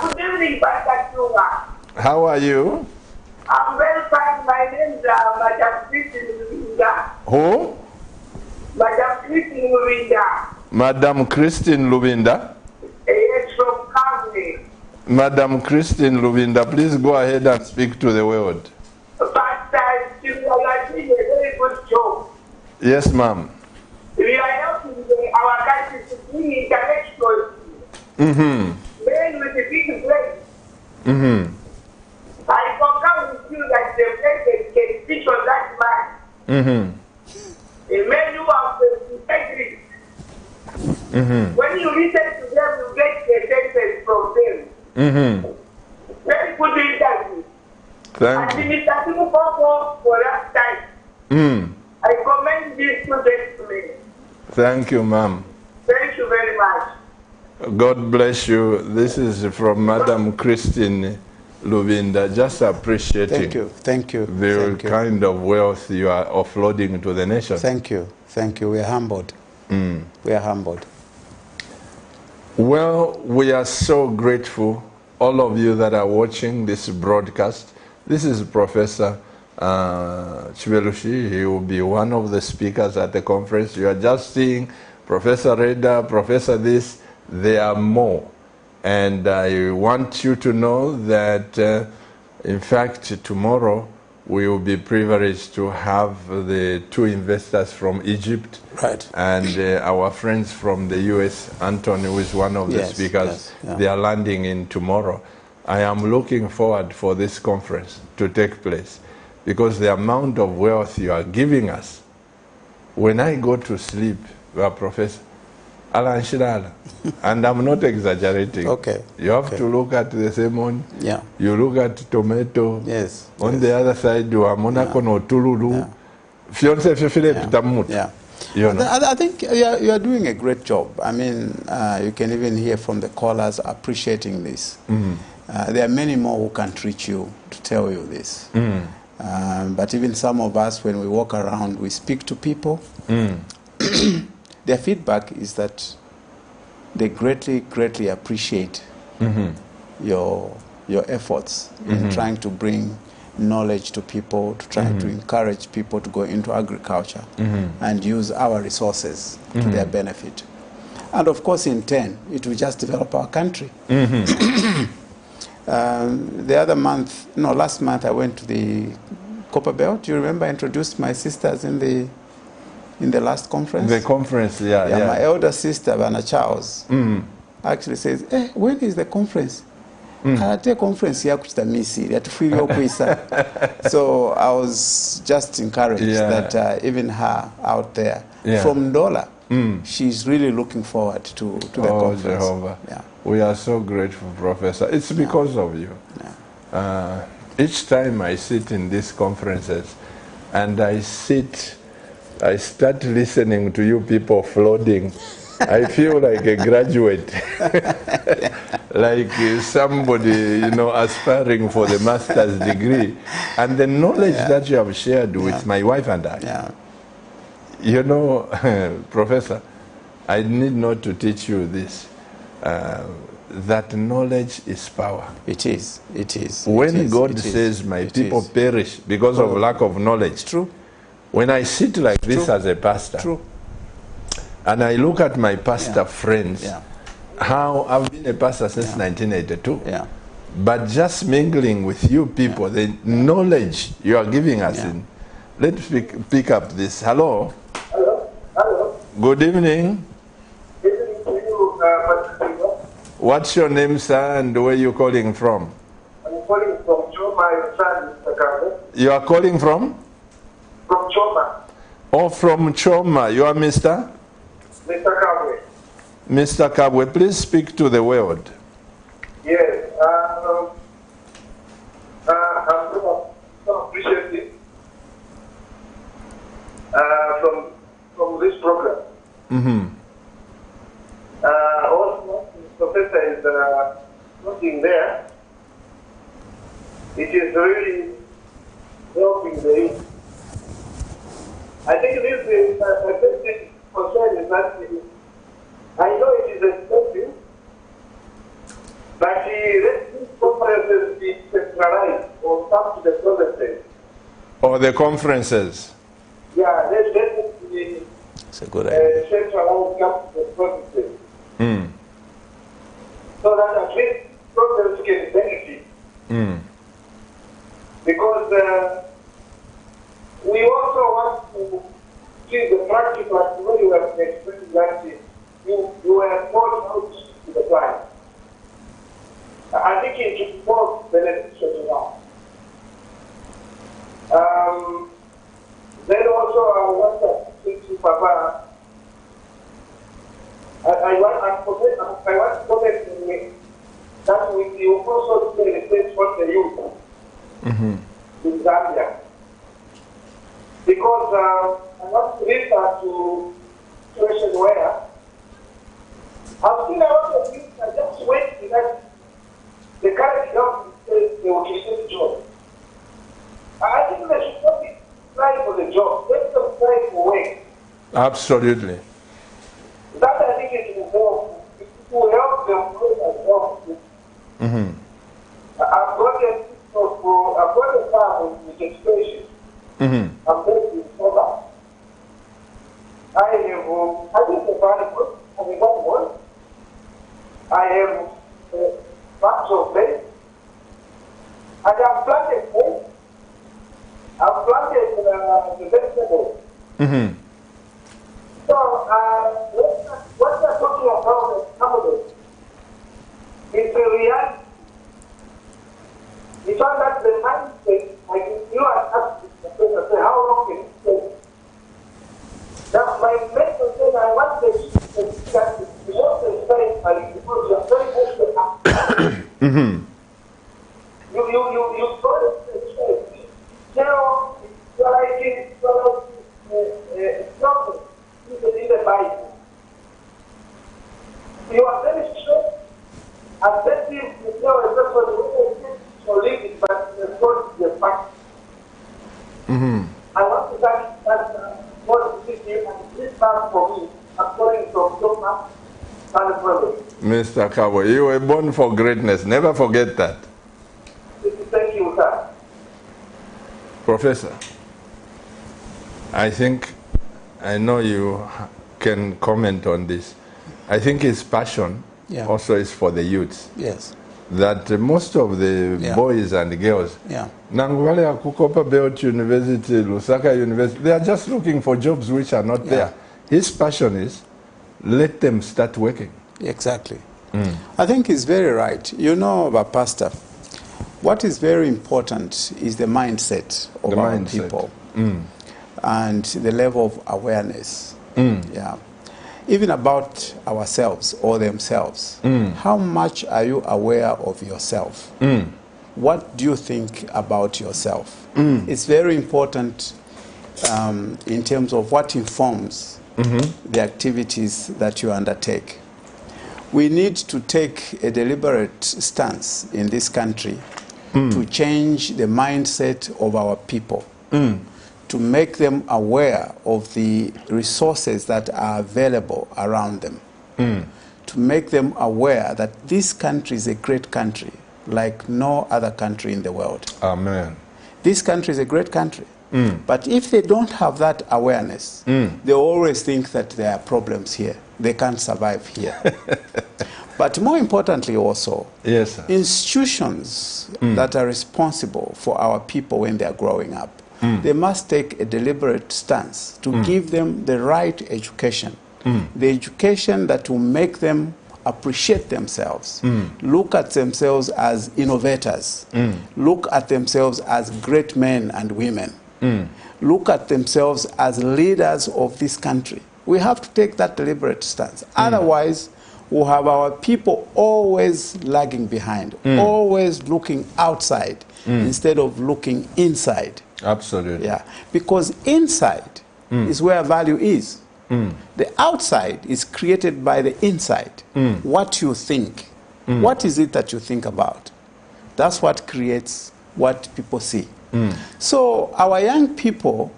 Good evening, Pastor Chuma. How are you? I'm very fine. My name is Madam Christine Lubinda. Who? Madam Christine Lubinda. Madam Christine Lubinda? Yes, from Calgary. Madam Christine Lubinda, please go ahead and speak to the world. Pastor Chuma, you are doing a very good job. Yes, ma'am. We are helping our country to be international. Men with the big brain. I concur with you that the president can speak on that man. A man who has integrity. When you listen to them, you get the sentence from them. Very good interview. Thank you. And Mr. Timukopo for that time. I commend this student to me. Thank you, ma'am. Thank you very much. God bless you. This is from Madam Christine Lubinda. Just appreciating. Thank you. The kind of wealth you are offloading to the nation. Thank you. We are humbled. We are humbled. Well, we are so grateful, all of you that are watching this broadcast. This is Professor Chibelushi. He will be one of the speakers at the conference. You are just seeing Professor Reda, Professor this. There are more. And I want you to know that, in fact, tomorrow we will be privileged to have the two investors from Egypt and our friends from the US, Anthony, who is one of the speakers. They are landing in tomorrow. I am looking forward for this conference to take place because the amount of wealth you are giving us, when I go to sleep, Professor, and I'm not exaggerating. You have to look at the salmon. You look at tomato. On the other side, you are Monaco no Tululu. I think you are doing a great job. I mean, you can even hear from the callers appreciating this. There are many more who can't reach you to tell you this. But even some of us, when we walk around, we speak to people. Their feedback is that they greatly appreciate your efforts in trying to bring knowledge to people, to try to encourage people to go into agriculture and use our resources to their benefit. And of course, in turn, it will just develop our country. Last month I went to the Copper Belt. Do you remember I introduced my sisters in the last conference? The conference, My elder sister, Vanna Charles, actually says, when is the conference? Conference So I was just encouraged that even her out there from Ndola, she's really looking forward to the conference. Jehovah. We are so grateful, Professor. It's because of you. Each time I sit in these conferences and I start listening to you people flooding I feel like a graduate, like somebody, you know, aspiring for the master's degree. And the knowledge that you have shared with my wife and I, you know, Professor, I need not to teach you this. That knowledge is power. It is. It is. When God says, my people perish because of lack of knowledge. It's true. When I sit like this as a pastor, and I look at my pastor friends, how I've been a pastor since 1982, but just mingling with you people, the knowledge you are giving us in. Let's pick up this. Hello. Hello. Hello. Good evening. Good evening to you, What's your name, sir, and where are you calling from? I'm calling from Choma, Mr. Kabe. You are calling from? From Choma. Oh, from Choma. You are Mr.? Mr. Kabe. Mr. Kabwe, please speak to the world. Yes. I'm so appreciative from this program. Also, the professor is working there. It is really helping the youth. I think this is my basic concern is that I know it is expensive, but these conferences be centralized or come to the provinces. Or the conferences? Yeah, let's be It's a good idea. centralized come to the provinces. So that at least provinces can benefit. Because we also want to see the practical when you have explained that you were called out to the client. I think it is more beneficial to us. Then also I want to speak to Papa. I want to comment that we also see the place for the youth in Zambia. Because I want to refer to a situation where I've seen a lot of youth are just waiting that the current government says they will create jobs. I think they should not be trying for the job. Let them try for work. Absolutely. That I think is involved. It will help them as well. I've got a farm with education. I'm based in Soba. I think the valuable of one. I have parts of base. And I've planted base. I've planted the vegetables. So, what we're talking about accommodate is the reality. It's not that the mindset, like you are asking the question, say, how long can it take? That's my main concern. I want the that the most exciting because you're very much you got to tell it's not in the Bible. You are very straight, attentive to tell a person who live it, but it's not the fact. I want to thank that God to see you and this time for me, according to Thomas and brother. Mr. Kawa, you were born for greatness. Never forget that. Thank you, sir. Professor, I know you can comment on this. I think his passion also is for the youths. Yes. That most of the boys and girls, Nangwale Kukopa Belt University, Lusaka University, they are just looking for jobs which are not there. His passion is, let them start working. Exactly. I think he's very right. You know, Pastor, what is very important is the mindset of our people and the level of awareness. Even about ourselves or themselves. How much are you aware of yourself? What do you think about yourself? It's very important in terms of what informs the activities that you undertake. We need to take a deliberate stance in this country to change the mindset of our people, to make them aware of the resources that are available around them, to make them aware that this country is a great country like no other country in the world. Amen. This country is a great country. But if they don't have that awareness, they always think that there are problems here. They can't survive here. But more importantly also, yes, sir. Institutions that are responsible for our people when they are growing up, they must take a deliberate stance to give them the right education, the education that will make them appreciate themselves, look at themselves as innovators, look at themselves as great men and women, look at themselves as leaders of this country. We have to take that deliberate stance. Otherwise, we'll have our people always lagging behind, always looking outside instead of looking inside. Absolutely. Yeah, because inside is where value is. The outside is created by the inside. What you think. What is it that you think about? That's what creates what people see. So our young people,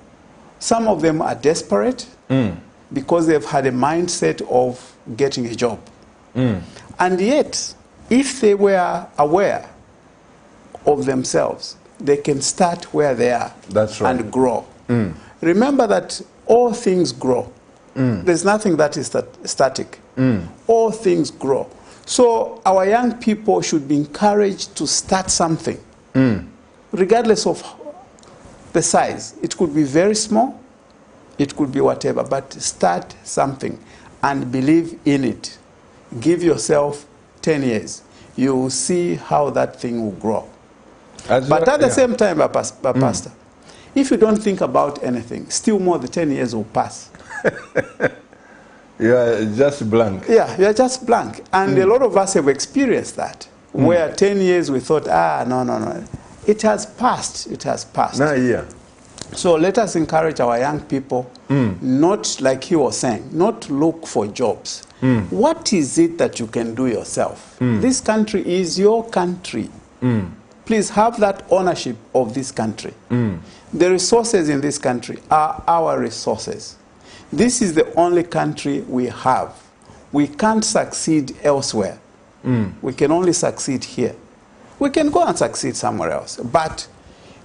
some of them are desperate because they've had a mindset of getting a job. And yet, if they were aware of themselves, they can start where they are. That's right. And grow. Remember that all things grow. There's nothing that is static. All things grow. So our young people should be encouraged to start something, regardless of the size. It could be very small, it could be whatever, but start something and believe in it. Give yourself 10 years. You will see how that thing will grow. But at the same time, Pastor, if you don't think about anything, still more than 10 years will pass. You are just blank. Yeah, you are just blank. And a lot of us have experienced that, where 10 years we thought, no. It has passed. It has passed. Now, yeah. So let us encourage our young people, not like he was saying, not look for jobs. What is it that you can do yourself? This country is your country. Please have that ownership of this country. The resources in this country are our resources. This is the only country we have. We can't succeed elsewhere. We can only succeed here. We can go and succeed somewhere else, but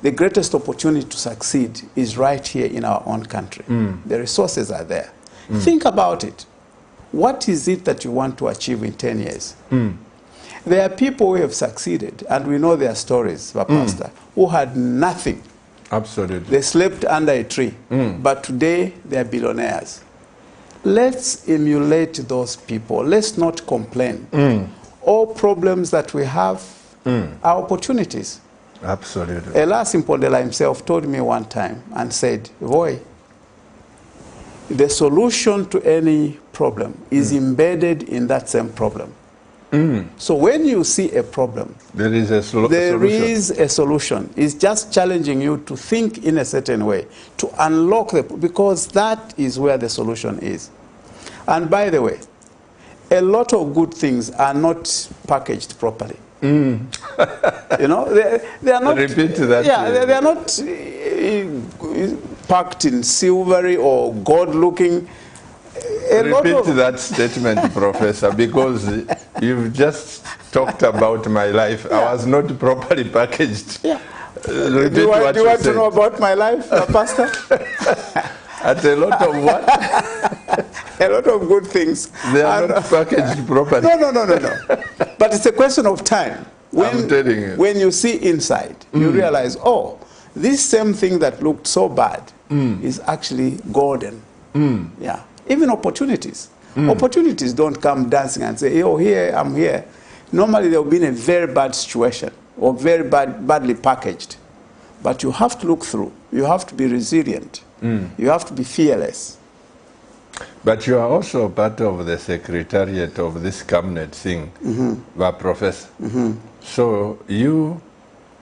the greatest opportunity to succeed is right here in our own country. The resources are there. Think about it. What is it that you want to achieve in 10 years? There are people who have succeeded, and we know their stories, Pastor, who had nothing. Absolutely. They slept under a tree, but today they are billionaires. Let's emulate those people. Let's not complain. All problems that we have are opportunities. Absolutely. Ella Simpondela himself told me one time and said, boy, the solution to any problem is embedded in that same problem. So when you see a problem, there is a solution. There is a solution. It's just challenging you to think in a certain way, to unlock because that is where the solution is. And by the way, a lot of good things are not packaged properly. You know, they are not. Repeat that. Yeah, they are not packed in silvery or gold-looking. Repeat that statement, Professor, because you've just talked about my life. I was not properly packaged. Yeah. Do you want to know about my life, Pastor? At a lot of what? A lot of good things. They are not packaged properly. No. But it's a question of time. I'm telling you. When you see inside, you realize, oh, this same thing that looked so bad is actually golden. Yeah. Even opportunities. Opportunities don't come dancing and say, oh, here, I'm here. Normally they'll be in a very bad situation or very badly packaged. But you have to look through. You have to be resilient. You have to be fearless. But you are also part of the secretariat of this cabinet thing, Professor. So you,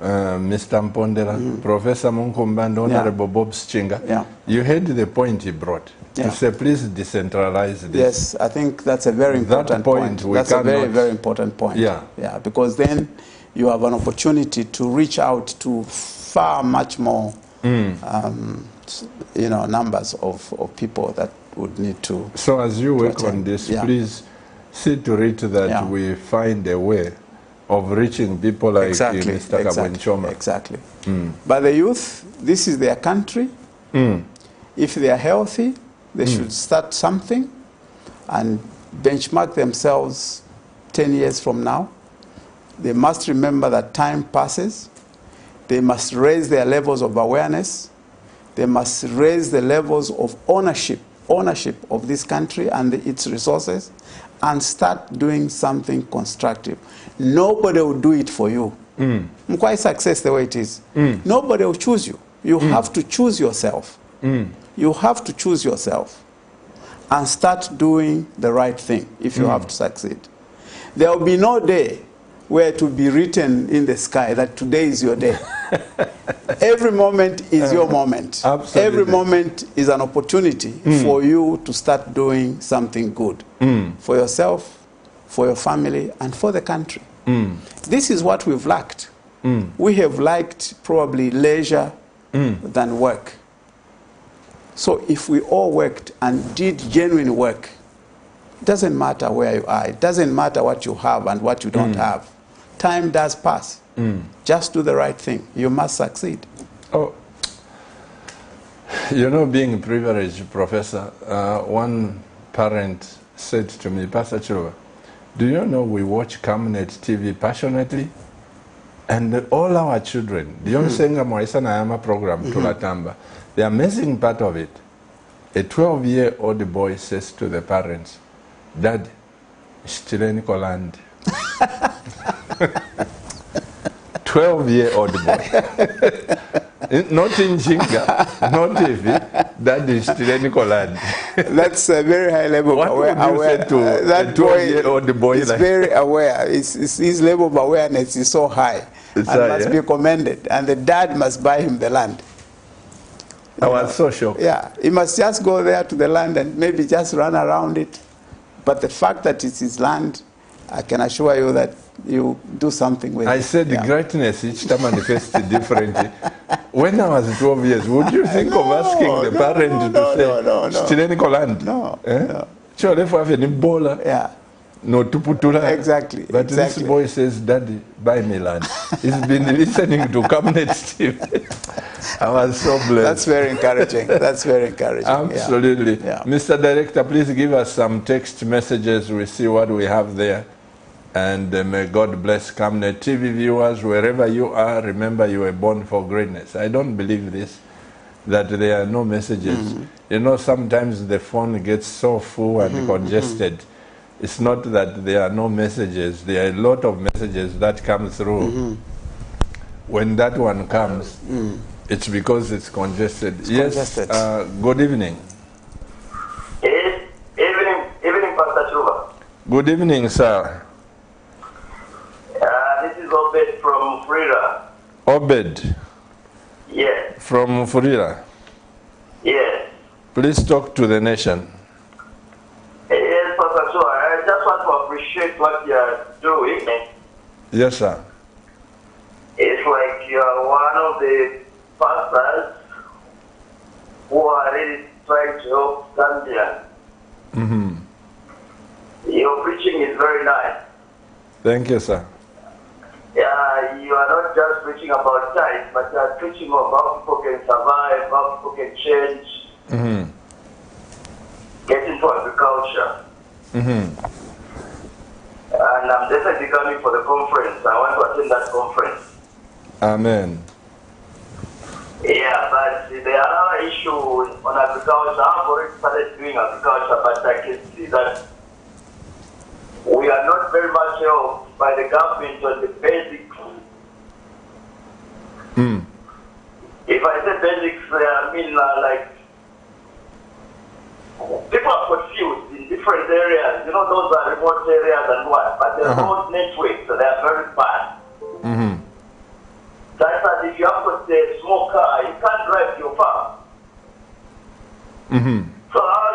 Mr. Mpondela, Professor Munkumba, and Honorable Bob Schinga, you heard the point he brought. Yeah. to say, please decentralize this. Yes, I think that's a very important point. That's a very, very important point. Yeah. Yeah, because then you have an opportunity to reach out to far much more, numbers of people that would need to. So as you work attend. on this, Yeah. please see to it that Yeah. we find a way of reaching people like Mr. Kabwenchoma. Exactly. But the youth, this is their country. If they are healthy, they should start something and benchmark themselves 10 years from now. They must remember that time passes. They must raise their levels of awareness. They must raise the levels of ownership of this country and its resources, and start doing something constructive. Nobody will do it for you. Quite success the way it is. Nobody will choose you. You have to choose yourself. You have to choose yourself and start doing the right thing if you have to succeed. There will be no day where it will be written in the sky that today is your day. Every moment is your moment. Absolutely. Every moment is an opportunity for you to start doing something good for yourself, for your family, and for the country. This is what we've lacked. We have lacked probably leisure than work. So if we all worked and did genuine work, it doesn't matter where you are. It doesn't matter what you have and what you don't have. Time does pass. Just do the right thing. You must succeed. Oh, you know, being privileged, Professor, one parent said to me, Pastor Chua, do you know we watch Camnet TV passionately? And all our children, the Senga Moisa Nayama program, Tulatamba, the amazing part of it, a 12-year-old boy says to the parents, Dad, Stileniko land. 12-year-old boy. Not in Jinga, not Evi, that is Stileniko land. That's a very high level What of would you say to that a 12-year-old boy? Is like very aware. His level of awareness is so high. It's and high, must yeah? be commended. And the dad must buy him the land. I was so shocked. Yeah, he must just go there to the land and maybe just run around it. But the fact that it's his land, I can assure you that you do something with it. I said the greatness each time manifested differently. When I was 12 years, would you think of asking the parent to say, Stileniko land? No, no. Sure, if I have any bowler. Yeah. No, Tuputula. Exactly. But this boy says, Daddy, buy me land. He's been listening to Camnet Steve. I was so blessed. That's very encouraging. That's very encouraging. Absolutely. Yeah. Mr. Director, please give us some text messages. We see what we have there. And may God bless Camnet TV viewers, wherever you are. Remember, you were born for greatness. I don't believe this, that there are no messages. You know, sometimes the phone gets so full and congested. It's not that there are no messages. There are a lot of messages that come through. When that one comes, it's because it's congested. Congested. Good evening. Evening, Pastor Chuba. Good evening, sir. This is Obed from Frida. Obed Yes, from Furira. yes. Please talk to the nation. Yes, Pastor Chuba. I just want to appreciate what you are doing. Yes, sir. It's like you are one of the pastors who are really trying to help Zambia. Your preaching is very nice. Thank you, sir. Yeah, you are not just preaching about tithes, but you are preaching of how people can survive, how people can change, get into agriculture. And I'm definitely coming for the conference. I want to attend that conference. Amen. Yeah, but there are other issues on agriculture. I've already started doing agriculture, but I can see that we are not very much helped by the government on the basics. If I say basics, I mean like people are confused in different areas. You know, those are remote areas and what, but the road networks, they are very bad. That's that if you have got a small car, you can't drive your farm. So how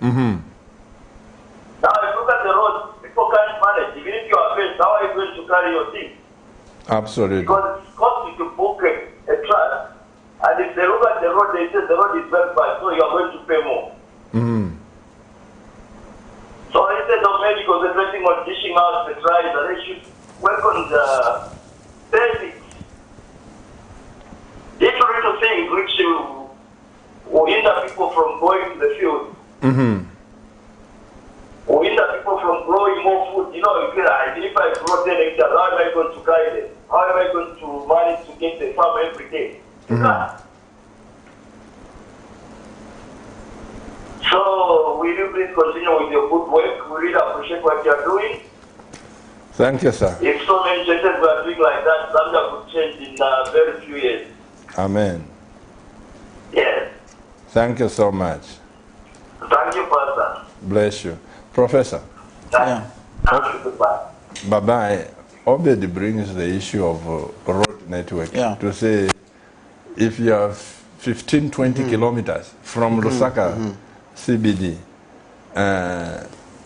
Now, if you look at the roads, people can't manage. Even if you are based, how are you going to carry your things? Absolutely. Because it's costly to book a truck, and if they look at the road, they say the road is very bad, so you are going to pay more. So instead of maybe concentrating on dishing out the drives, they should work on the basics. Little things which will hinder people from going to the field. Will hinder people from growing more food. You know, even if I grow 10 hectares, how am I going to guide it? How am I going to manage to get the farm every day? You can't. So, will you please continue with your good work? We really appreciate what you are doing. Thank you, sir. If so many churches were doing like that, Zambia could change in a very few years. Amen. Yes. Thank you so much. Thank you, Pastor. Bless you. Professor. Yeah. Thank you. Goodbye. Bye-bye. Obed brings the issue of road network to say if you have 15, 20 kilometers from Lusaka CBD,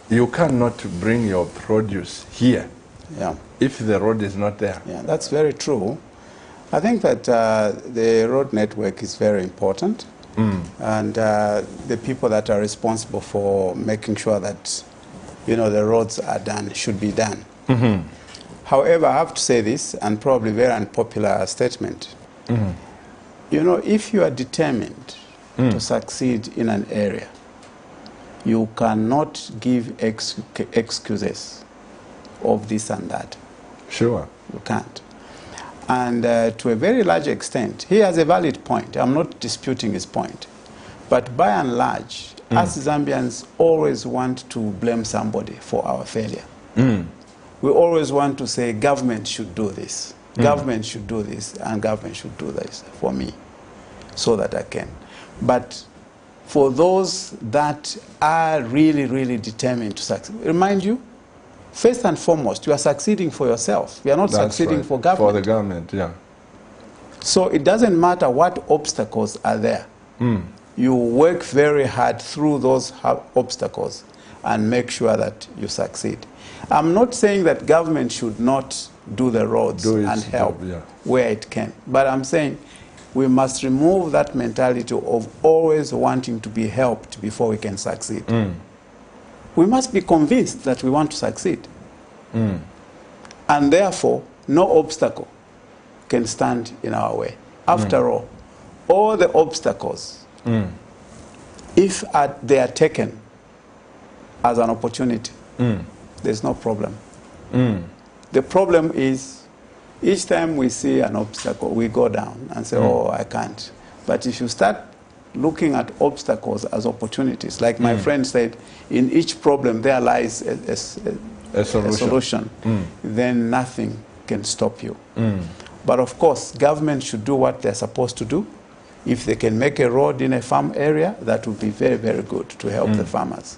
you cannot bring your produce here if the road is not there. Yeah, that's very true. I think that the road network is very important, and the people that are responsible for making sure that, you know, the roads are done should be done. However, I have to say this, and probably very unpopular statement. You know, if you are determined to succeed in an area, you cannot give excuses of this and that. Sure. You can't. And to a very large extent, he has a valid point. I'm not disputing his point. But by and large, us Zambians always want to blame somebody for our failure. We always want to say government should do this, government should do this, and government should do this for me so that I can. But for those that are really, really determined to succeed, remind you, first and foremost, you are succeeding for yourself. You are not succeeding for government. For the government, yeah. So it doesn't matter what obstacles are there. You work very hard through those obstacles and make sure that you succeed. I'm not saying that government should not do the roads and help where it can. But I'm saying we must remove that mentality of always wanting to be helped before we can succeed. We must be convinced that we want to succeed. And therefore, no obstacle can stand in our way. After all the obstacles, if they are taken as an opportunity, there's no problem. The problem is, each time we see an obstacle, we go down and say, oh, I can't. But if you start looking at obstacles as opportunities, like my friend said, in each problem there lies a solution. Then nothing can stop you. But of course, government should do what they're supposed to do. If they can make a road in a farm area, that would be very, very good to help the farmers.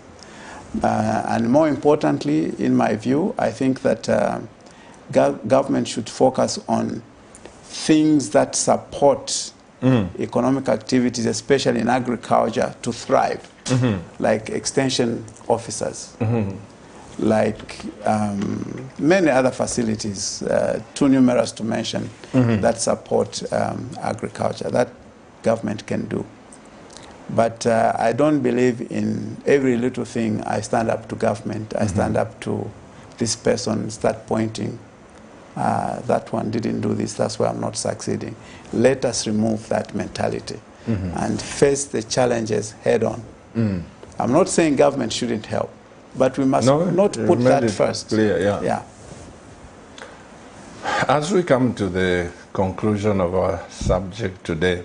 And more importantly, in my view, I think that government should focus on things that support economic activities, especially in agriculture, to thrive, like extension officers, like many other facilities, too numerous to mention, that support agriculture. That government can do. But I don't believe in every little thing I stand up to government. I stand up to this person, start pointing. That one didn't do this, that's why I'm not succeeding. Let us remove that mentality and face the challenges head on. I'm not saying government shouldn't help, but we must not put that first. Clear, yeah. As we come to the conclusion of our subject today,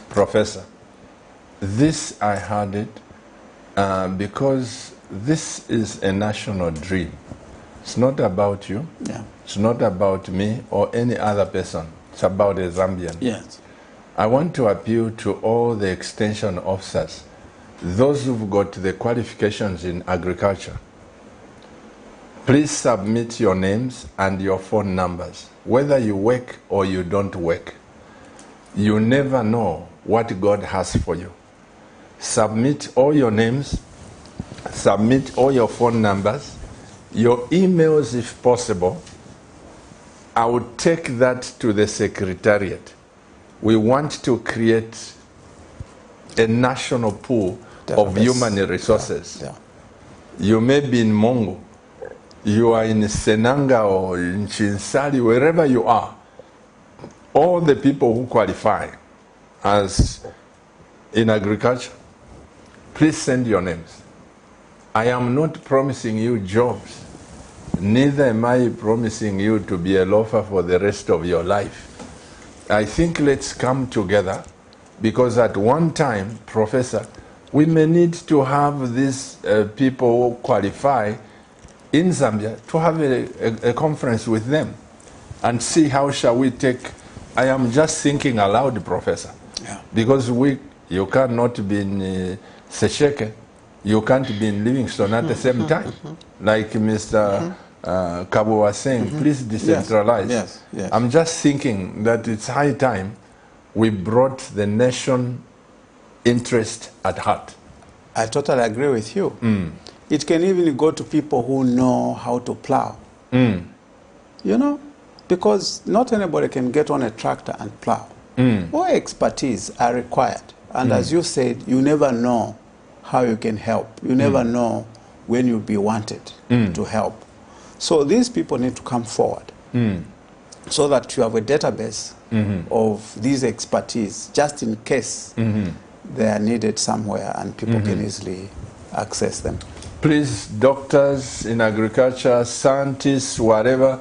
Professor, this I heard it because this is a national dream. It's not about you. It's not about me or any other person. It's about a Zambian. Yes. I want to appeal to all the extension officers, those who've got the qualifications in agriculture. Please submit your names and your phone numbers, whether you work or you don't work. You never know what God has for you. submit all your names, submit all your phone numbers, your emails if possible. I would take that to the Secretariat. We want to create a national pool of human resources. Yeah. You may be in Mongo, you are in Senanga or in Chinsali, wherever you are. All the people who qualify as in agriculture, please send your names. I am not promising you jobs. Neither am I promising you to be a loafer for the rest of your life. I think let's come together, because at one time, Professor, we may need to have these people who qualify in Zambia to have a conference with them and see how shall we take. I am just thinking aloud, Professor, because you cannot be in Sesheke, you can't be in Livingstone at the same time. Like Mr. Kabo was saying, please decentralize. Yes. Yes. I'm just thinking that it's high time we brought the nation interest at heart. I totally agree with you. It can even go to people who know how to plow. You know, because not anybody can get on a tractor and plow. All expertise are required. And as you said, you never know how you can help. You never know when you'll be wanted to help. So these people need to come forward so that you have a database of these expertise, just in case they are needed somewhere and people can easily access them. Please, doctors in agriculture, scientists, whatever,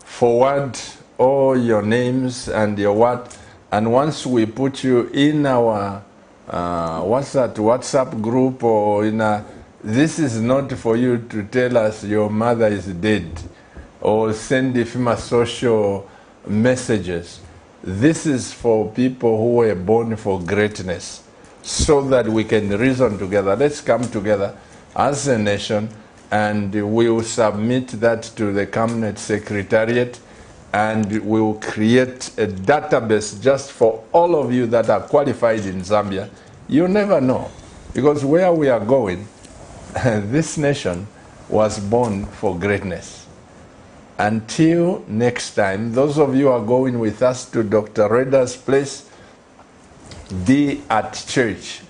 forward all your names and your what. And once we put you in our, WhatsApp group or in a, this is not for you to tell us your mother is dead or send FEMA social messages. This is for people who were born for greatness, so that we can reason together. Let's come together as a nation, and we will submit that to the Cabinet Secretariat, and we will create a database just for all of you that are qualified in Zambia. You never know, because where we are going, this nation was born for greatness. Until next time, those of you who are going with us to Dr. Reda's place, be at church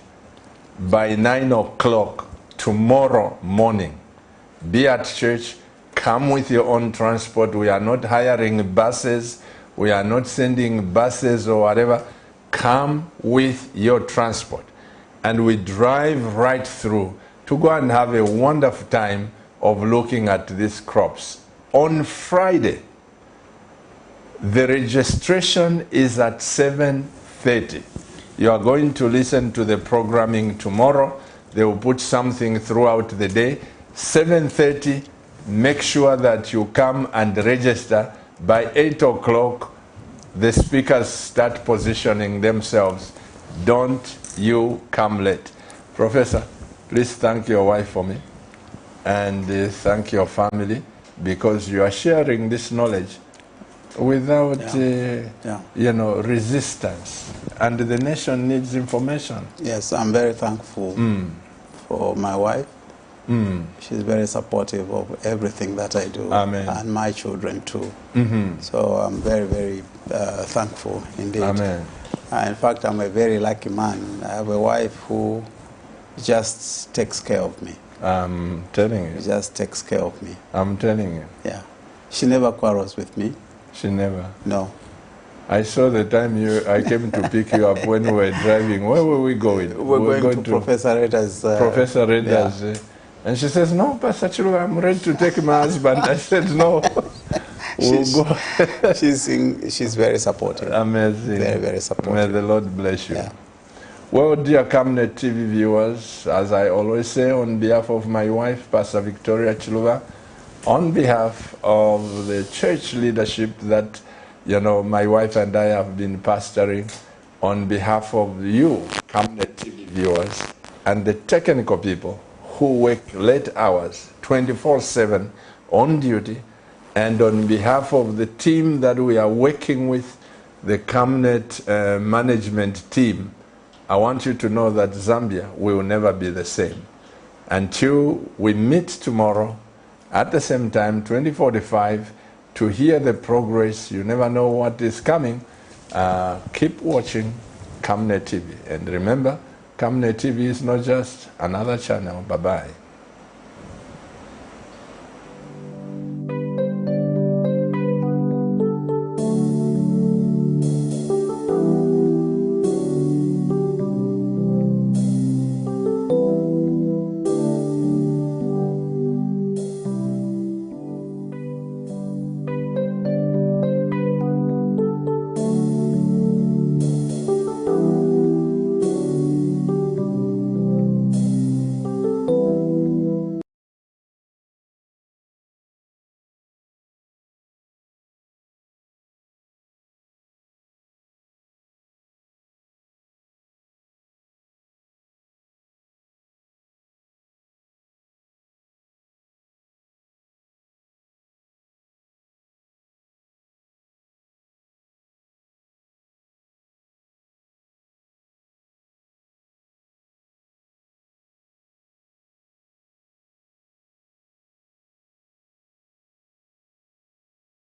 by 9 o'clock tomorrow morning. Be at church. Come with your own transport. We are not hiring buses. We are not sending buses or whatever. Come with your transport. And we drive right through to go and have a wonderful time of looking at these crops. On Friday, the registration is at 7:30. You are going to listen to the programming tomorrow. They will put something throughout the day. 7:30, make sure that you come and register. By 8 o'clock, the speakers start positioning themselves. Don't you come late. Professor, please thank your wife for me, and thank your family, because you are sharing this knowledge without you know, resistance, and the nation needs information. Yes, I'm very thankful for my wife. She's very supportive of everything that I do. Amen. And my children too. So I'm very, very thankful indeed. Amen. In fact, I'm a very lucky man. I have a wife who just takes care of me. I'm telling you. She just takes care of me. I'm telling you. Yeah. She never quarrels with me. She never. No. I saw the time I came to pick you up when we were driving. Where were we going? We're going to Professor Reda's. Professor Reda's. And she says, no, Pastor Chilu, I'm ready to take my husband. I said, no. We'll go. She's very supportive. Amazing. Very, very supportive. May the Lord bless you. Yeah. Well, dear Cabinet TV viewers, as I always say, on behalf of my wife, Pastor Victoria Chiluba, on behalf of the church leadership that, you know, my wife and I have been pastoring, on behalf of you, Cabinet TV viewers, and the technical people who work late hours, 24/7 on duty, and on behalf of the team that we are working with, the Cabinet management team, I want you to know that Zambia will never be the same. Until we meet tomorrow at the same time, 2045, to hear the progress. You never know what is coming. Keep watching Camnet TV. And remember, Camnet TV is not just another channel. Bye-bye.